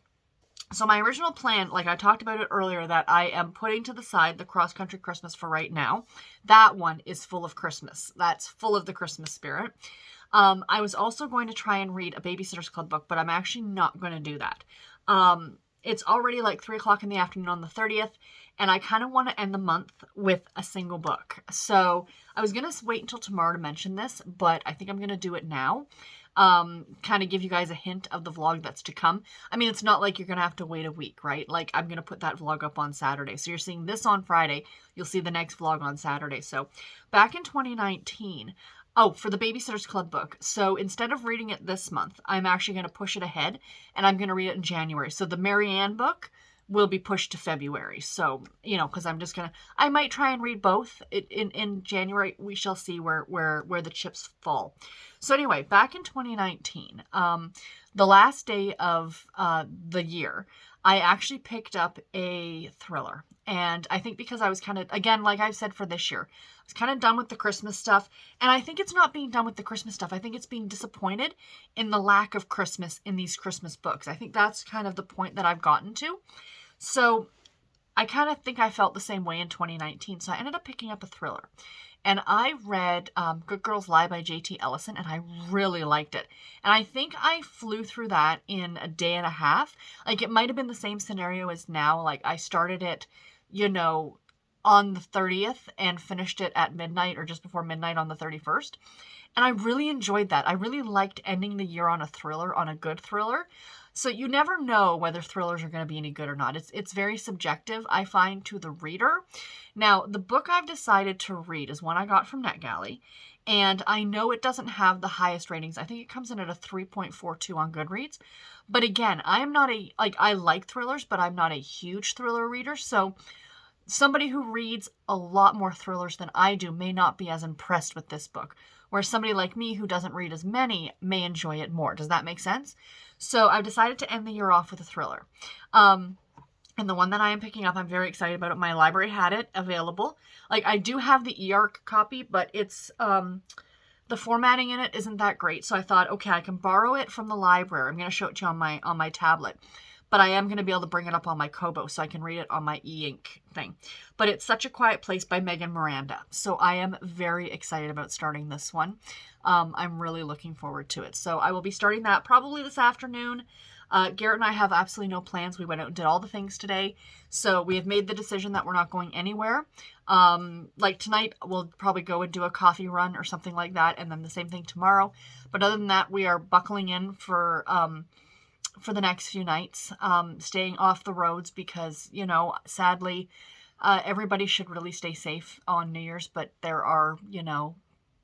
so my original plan, like I talked about it earlier, that I am putting to the side the Cross Country Christmas for right now. That one is full of Christmas. That's full of the Christmas spirit. I was also going to try and read a Babysitter's Club book, but I'm actually not going to do that. it's already like 3 o'clock in the afternoon on the 30th, and I kind of want to end the month with a single book. So I was going to wait until tomorrow to mention this, but I think I'm going to do it now. Kind of give you guys a hint of the vlog that's to come. I mean, it's not like you're going to have to wait a week, right? Like, I'm going to put that vlog up on Saturday. So you're seeing this on Friday. You'll see the next vlog on Saturday. So back in 2019, oh, for the Babysitter's Club book. So instead of reading it this month, I'm actually going to push it ahead, and I'm going to read it in January. So the Marianne book will be pushed to February. So, you know, because I'm just going to, I might try and read both in January. We shall see where the chips fall. So anyway, back in 2019, the last day of the year, I actually picked up a thriller. And I think because I was kind of, again, like I've said for this year, I was kind of done with the Christmas stuff. And I think it's not being done with the Christmas stuff. I think it's being disappointed in the lack of Christmas in these Christmas books. I think that's kind of the point that I've gotten to. So I kind of think I felt the same way in 2019. So I ended up picking up a thriller. And I read Good Girls Lie by J.T. Ellison, and I really liked it. And I think I flew through that in a day and a half. Like, it might have been the same scenario as now. Like, I started it, you know, on the 30th and finished it at midnight or just before midnight on the 31st. And I really enjoyed that. I really liked ending the year on a thriller, on a good thriller. So you never know whether thrillers are going to be any good or not. It's very subjective, I find, to the reader. Now, the book I've decided to read is one I got from NetGalley, and I know it doesn't have the highest ratings. I think it comes in at a 3.42 on Goodreads. But again, I am not I like thrillers, but I'm not a huge thriller reader. So somebody who reads a lot more thrillers than I do may not be as impressed with this book, whereas somebody like me who doesn't read as many may enjoy it more. Does that make sense? So I've decided to end the year off with a thriller. And the one that I am picking up, I'm very excited about it. My library had it available. Like, I do have the eARC copy, but it's, the formatting in it isn't that great. So I thought, okay, I can borrow it from the library. I'm going to show it to you on my tablet. But I am going to be able to bring it up on my Kobo so I can read it on my e-ink thing. But it's Such a Quiet Place by Megan Miranda. So I am very excited about starting this one. I'm really looking forward to it. So I will be starting that probably this afternoon. Garrett and I have absolutely no plans. We went out and did all the things today. So we have made the decision that we're not going anywhere. Like tonight, we'll probably go and do a coffee run or something like that. And then the same thing tomorrow. But other than that, we are buckling in for the next few nights, staying off the roads because, you know, sadly, everybody should really stay safe on New Year's. But there are, you know,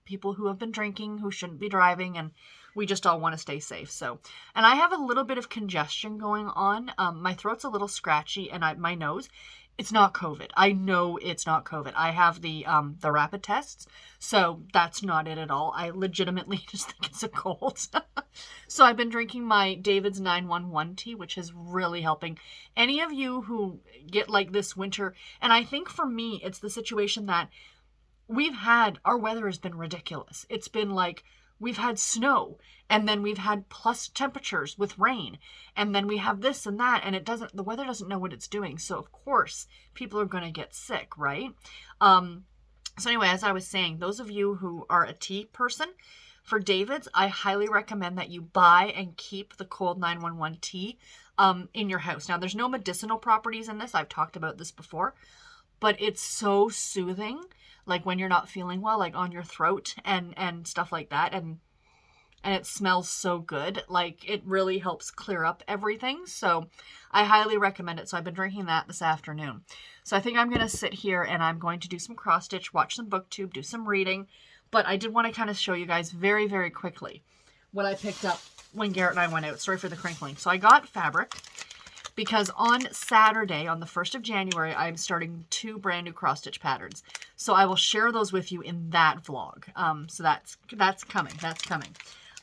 people who have been drinking who shouldn't be driving, and we just all want to stay safe. So, and I have a little bit of congestion going on. My throat's a little scratchy, and my nose. It's not COVID. I know it's not COVID. I have the rapid tests, so that's not it at all. I legitimately just think it's a cold. So I've been drinking my David's 911 tea, which is really helping. Any of you who get like this winter, and I think for me, it's the situation that our weather has been ridiculous. It's been like, we've had snow, and then we've had plus temperatures with rain, and then we have this and that, and the weather doesn't know what it's doing. So of course people are going to get sick, right? So anyway, as I was saying, those of you who are a tea person, for David's, I highly recommend that you buy and keep the cold 911 tea in your house. Now, there's no medicinal properties in this. I've talked about this before, but it's so soothing, like when you're not feeling well, like on your throat and stuff like that. And it smells so good. Like, it really helps clear up everything. So I highly recommend it. So I've been drinking that this afternoon. So I think I'm going to sit here and I'm going to do some cross stitch, watch some booktube, do some reading. But I did want to kind of show you guys very, very quickly what I picked up when Garrett and I went out. Sorry for the crinkling. So I got fabric because on Saturday, on the 1st of January, I'm starting 2 brand new cross stitch patterns. So I will share those with you in that vlog. So that's coming. That's coming.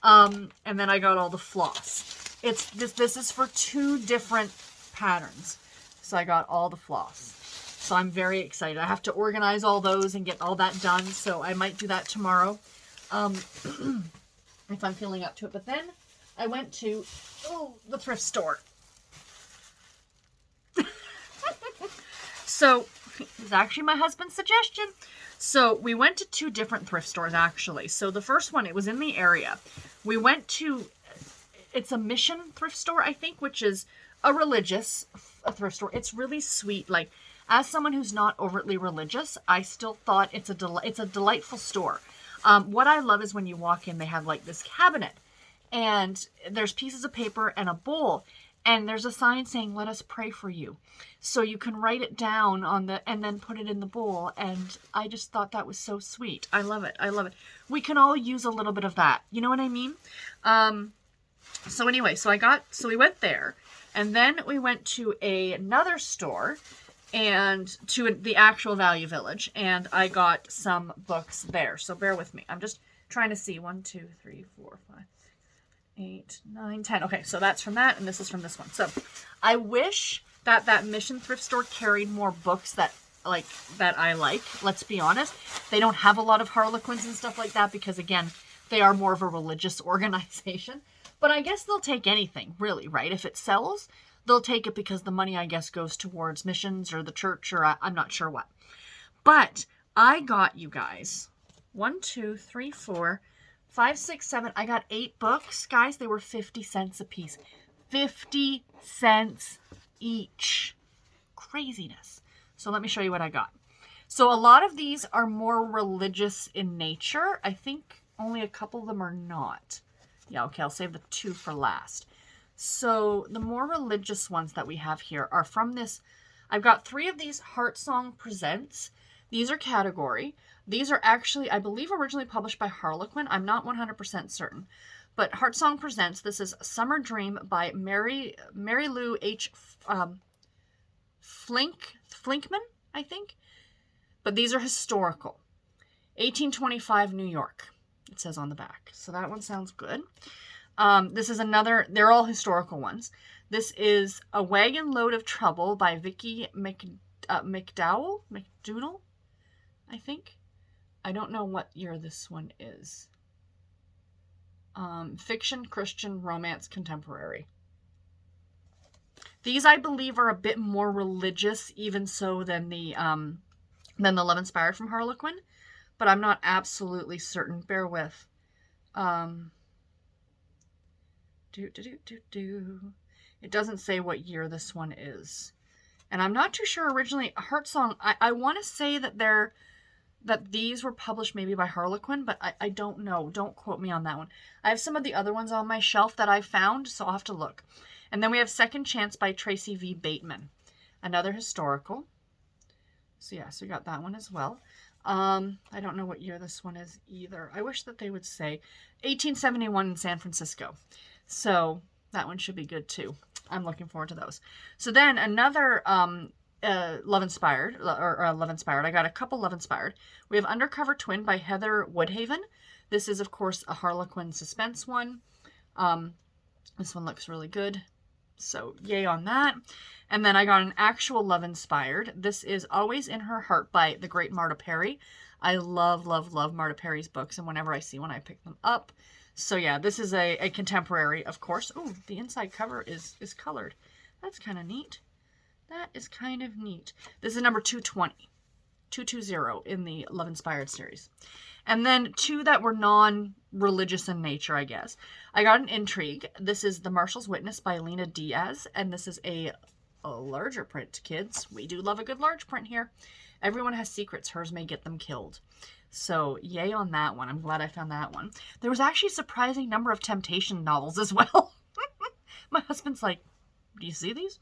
And then I got all the floss. This is for 2 different patterns. So I got all the floss. So I'm very excited. I have to organize all those and get all that done. So I might do that tomorrow if I'm feeling up to it. But then I went to the thrift store. So it was actually my husband's suggestion. So we went to 2 different thrift stores, actually. So the first one, it was in the area. We went to, it's a Mission thrift store, I think, which is a religious thrift store. It's really sweet. Like, as someone who's not overtly religious, I still thought it's a delightful store. What I love is when you walk in, they have like this cabinet, and there's pieces of paper and a bowl, and there's a sign saying, "Let us pray for you." So you can write it down on and then put it in the bowl. And I just thought that was so sweet. I love it. I love it. We can all use a little bit of that. You know what I mean? So anyway, so we went there, and then we went to another store, and to the actual Value Village, and I got some books there. So bear with me. I'm just trying to see. 1, 2, 3, 4, 5, 8, 9, 10. Okay, so that's from that, and this is from this one. So I wish that Mission thrift store carried more books that I like. Let's be honest. They don't have a lot of Harlequins and stuff like that because, again, they are more of a religious organization. But I guess they'll take anything, really, right? If it sells, they'll take it because the money, I guess, goes towards missions or the church or I'm not sure what. But I got, you guys, 1, 2, 3, 4, 5, 6, 7. I got 8 books, guys. They were 50 cents a piece. 50 cents each. Craziness. So let me show you what I got. So a lot of these are more religious in nature. I think only a couple of them are not. Yeah, okay, I'll save the 2 for last. So the more religious ones that we have here are from this. I've got 3 of these Heart Song Presents. These are Category. These are actually, I believe, originally published by Harlequin. I'm not 100% certain. But Heart Song Presents, this is Summer Dream by Mary Lou H. Flinkman, I think. But these are historical. 1825 New York, it says on the back. So that one sounds good. This is another, they're all historical ones. This is A Wagon Load of Trouble by Vicky McDowell, I think. I don't know what year this one is. Fiction, Christian, romance, contemporary. These, I believe, are a bit more religious, even so, than the Love Inspired from Harlequin. But I'm not absolutely certain. Bear with. It doesn't say what year this one is. And I'm not too sure originally. Heart Song, I want to say that these were published maybe by Harlequin, but I don't know. Don't quote me on that one. I have some of the other ones on my shelf that I found, so I'll have to look. And then we have Second Chance by Tracy V. Bateman. Another historical. So yeah, so we got that one as well. I don't know what year this one is either. I wish that they would say 1871 in San Francisco. So that one should be good too. I'm looking forward to those. So then another Love Inspired. I got a couple Love Inspired. We have Undercover Twin by Heather Woodhaven. This is, of course, a Harlequin suspense one. This one looks really good. So yay on that. And then I got an actual Love Inspired. This is Always in Her Heart by the great Marta Perry. I love, love, love Marta Perry's books, and whenever I see one, I pick them up. So yeah, this is a contemporary, of course. Oh, the inside cover is colored. That's kind of neat. That is kind of neat. This is number 220 in the Love Inspired series. And then 2 that were non-religious in nature, I guess. I got an Intrigue. This is The Marshal's Witness by Lena Diaz, and this is a larger print, kids. We do love a good large print here. Everyone has secrets. Hers may get them killed. So yay on that one. I'm glad I found that one. There was actually a surprising number of temptation novels as well. My husband's like, do you see these?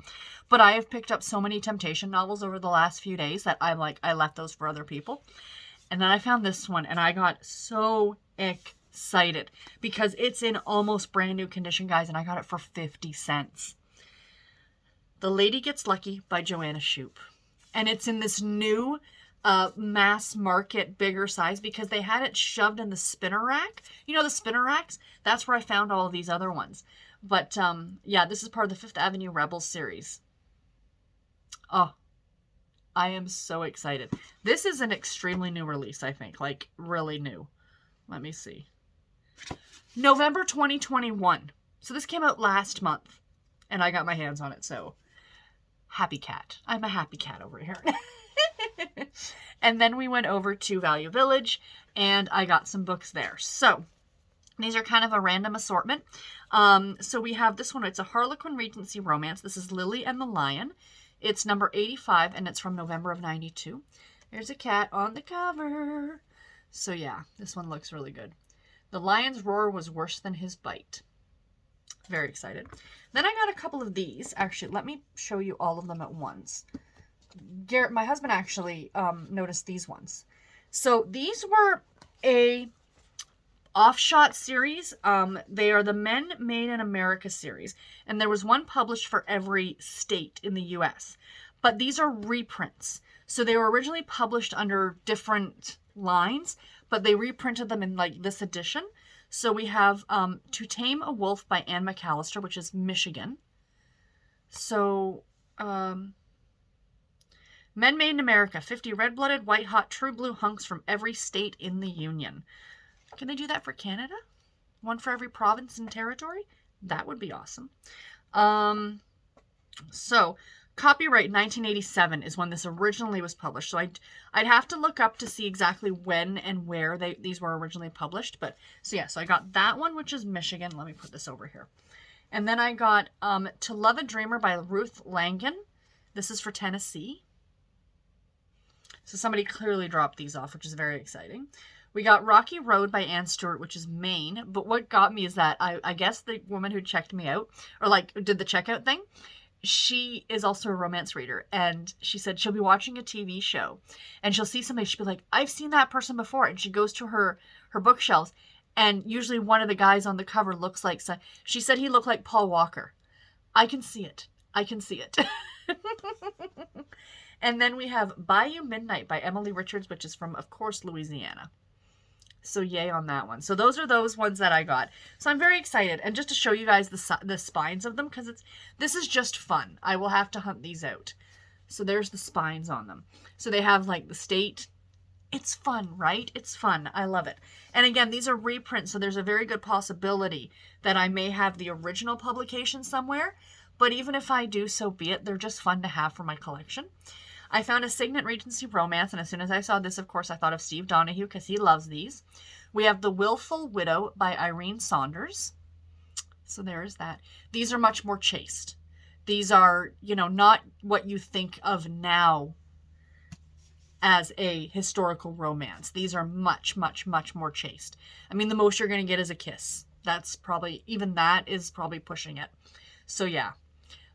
But I have picked up so many temptation novels over the last few days that I'm like, I left those for other people. And then I found this one, and I got so excited because it's in almost brand new condition, guys, and I got it for 50 cents. The Lady Gets Lucky by Joanna Shoup. And it's in this new mass market bigger size because they had it shoved in the spinner rack. You know the spinner racks? That's where I found all of these other ones. But yeah, this is part of the Fifth Avenue Rebels series. Oh, I am so excited. This is an extremely new release, I think. Like, really new. Let me see. November 2021. So this came out last month. And I got my hands on it, so happy cat. I'm a happy cat over here. And then we went over to Value Village, and I got some books there. So These are kind of a random assortment. So we have this one. It's a Harlequin Regency romance. This is Lily and the Lion. It's number 85, and it's from November of 92. There's a cat on the cover. So yeah, this one looks really good. The lion's roar was worse than his bite. Very excited. Then I got a couple of these. Actually, let me show you all of them at once. Garrett, my husband, actually noticed these ones. So these were a offshot series. They are the Men Made in America series, and there was one published for every state in the US, but these are reprints. So they were originally published under different lines, but they reprinted them in like this edition. So we have To Tame a Wolf by Anne McAllister, which is Michigan. So Men Made in America, 50 red-blooded, white-hot, true blue hunks from every state in the Union. Can they do that for Canada? One for every province and territory? That would be awesome. So, copyright 1987 is when this originally was published. So I'd have to look up to see exactly when and where these were originally published. But so yeah, so I got that one, which is Michigan. Let me put this over here. And then I got To Love a Dreamer by Ruth Langen. This is for Tennessee. So somebody clearly dropped these off, which is very exciting. We got Rocky Road by Anne Stewart, which is Maine. But what got me is that I guess the woman who checked me out, or like did the checkout thing, she is also a romance reader. And she said she'll be watching a TV show and she'll see somebody. She'll be like, I've seen that person before. And she goes to her bookshelves. And usually one of the guys on the cover looks like, she said he looked like Paul Walker. I can see it. I can see it. And then we have Bayou Midnight by Emily Richards, which is from, of course, Louisiana. So yay on that one. So those are those ones that I got. So I'm very excited. And just to show you guys the spines of them, because this is just fun. I will have to hunt these out. So there's the spines on them. So they have like the state. It's fun, right? It's fun. I love it. And again, these are reprints, so there's a very good possibility that I may have the original publication somewhere. But even if I do, so be it. They're just fun to have for my collection. I found a Signet Regency romance, and as soon as I saw this, of course, I thought of Steve Donahue because he loves these. We have The Willful Widow by Irene Saunders. So there is that. These are much more chaste. These are, not what you think of now as a historical romance. These are much, much, much more chaste. I mean, the most you're going to get is a kiss. Even that is probably pushing it. So yeah.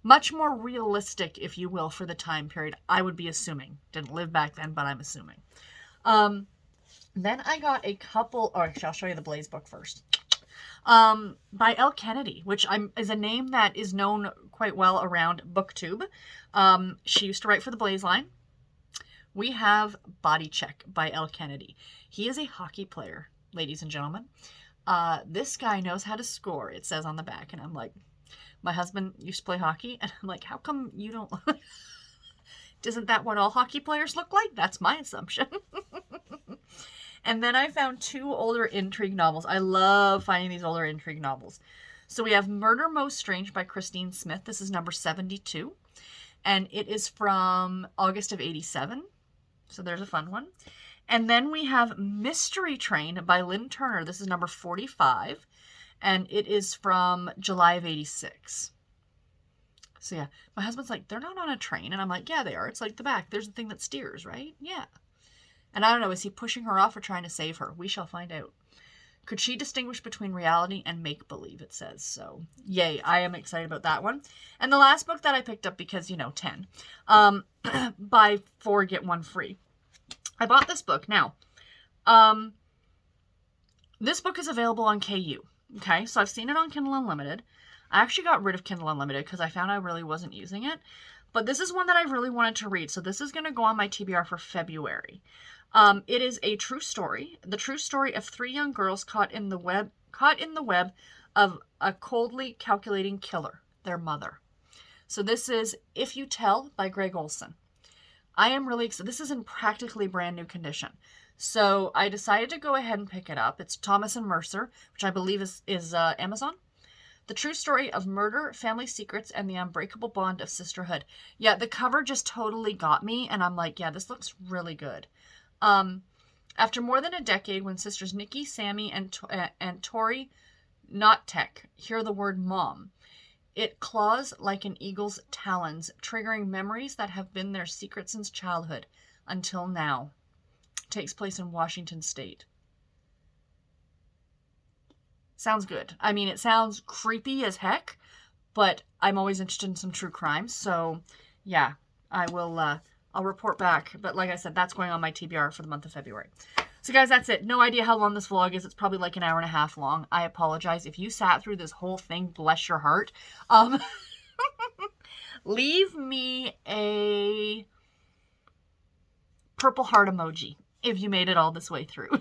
Much more realistic, if you will, for the time period, I would be assuming. Didn't live back then, but I'm assuming. Then I got a couple, actually, I'll show you the Blaze book first. By Elle Kennedy, which is a name that is known quite well around BookTube. She used to write for the Blaze line. We have Body Check by Elle Kennedy. He is a hockey player, ladies and gentlemen. This guy knows how to score, it says on the back, and I'm like, my husband used to play hockey, and I'm like, how come you don't? Isn't that what all hockey players look like? That's my assumption. And then I found 2 older intrigue novels. I love finding these older intrigue novels. So we have Murder Most Strange by Christine Smith. This is number 72. And it is from August of 87. So there's a fun one. And then we have Mystery Train by Lynn Turner. This is number 45. And it is from July of 86. So yeah, my husband's like, they're not on a train. And I'm like, yeah, they are. It's like the back. There's the thing that steers, right? Yeah. And I don't know, is he pushing her off or trying to save her? We shall find out. Could she distinguish between reality and make-believe, it says. So, yay, I am excited about that one. And the last book that I picked up because, 10, buy 4, get 1 free. I bought this book. Now, this book is available on KU. Okay, so I've seen it on Kindle Unlimited. I actually got rid of Kindle Unlimited because I found I really wasn't using it. But this is one that I really wanted to read. So this is going to go on my TBR for February. It is a true story. The true story of 3 young girls caught in the web of a coldly calculating killer, their mother. So this is If You Tell by Greg Olson. I am really excited. This is in practically brand new condition. So I decided to go ahead and pick it up. It's Thomas and Mercer, which I believe is Amazon. The true story of murder, family secrets, and the unbreakable bond of sisterhood. Yeah, the cover just totally got me, and I'm like, yeah, this looks really good. After more than a decade, when sisters Nikki, Sammy, and Tori Notek hear the word mom, it claws like an eagle's talons, triggering memories that have been their secret since childhood until now. It takes place in Washington State. Sounds good. I mean, it sounds creepy as heck, but I'm always interested in some true crime. So, yeah, I will, I'll report back. But like I said, that's going on my TBR for the month of February. So guys, that's it. No idea how long this vlog is. It's probably like an hour and a half long. I apologize. If you sat through this whole thing, bless your heart. Leave me a purple heart emoji if you made it all this way through.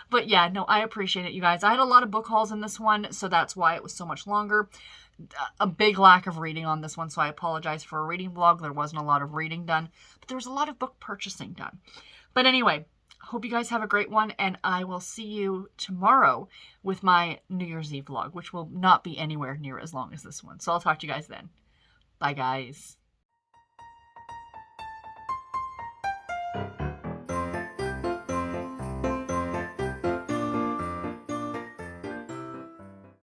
But yeah, no, I appreciate it, you guys. I had a lot of book hauls in this one, so that's why it was so much longer. A big lack of reading on this one, so I apologize for a reading vlog. There wasn't a lot of reading done, but there was a lot of book purchasing done. But anyway, hope you guys have a great one, and I will see you tomorrow with my New Year's Eve vlog, which will not be anywhere near as long as this one. So I'll talk to you guys then. Bye, guys.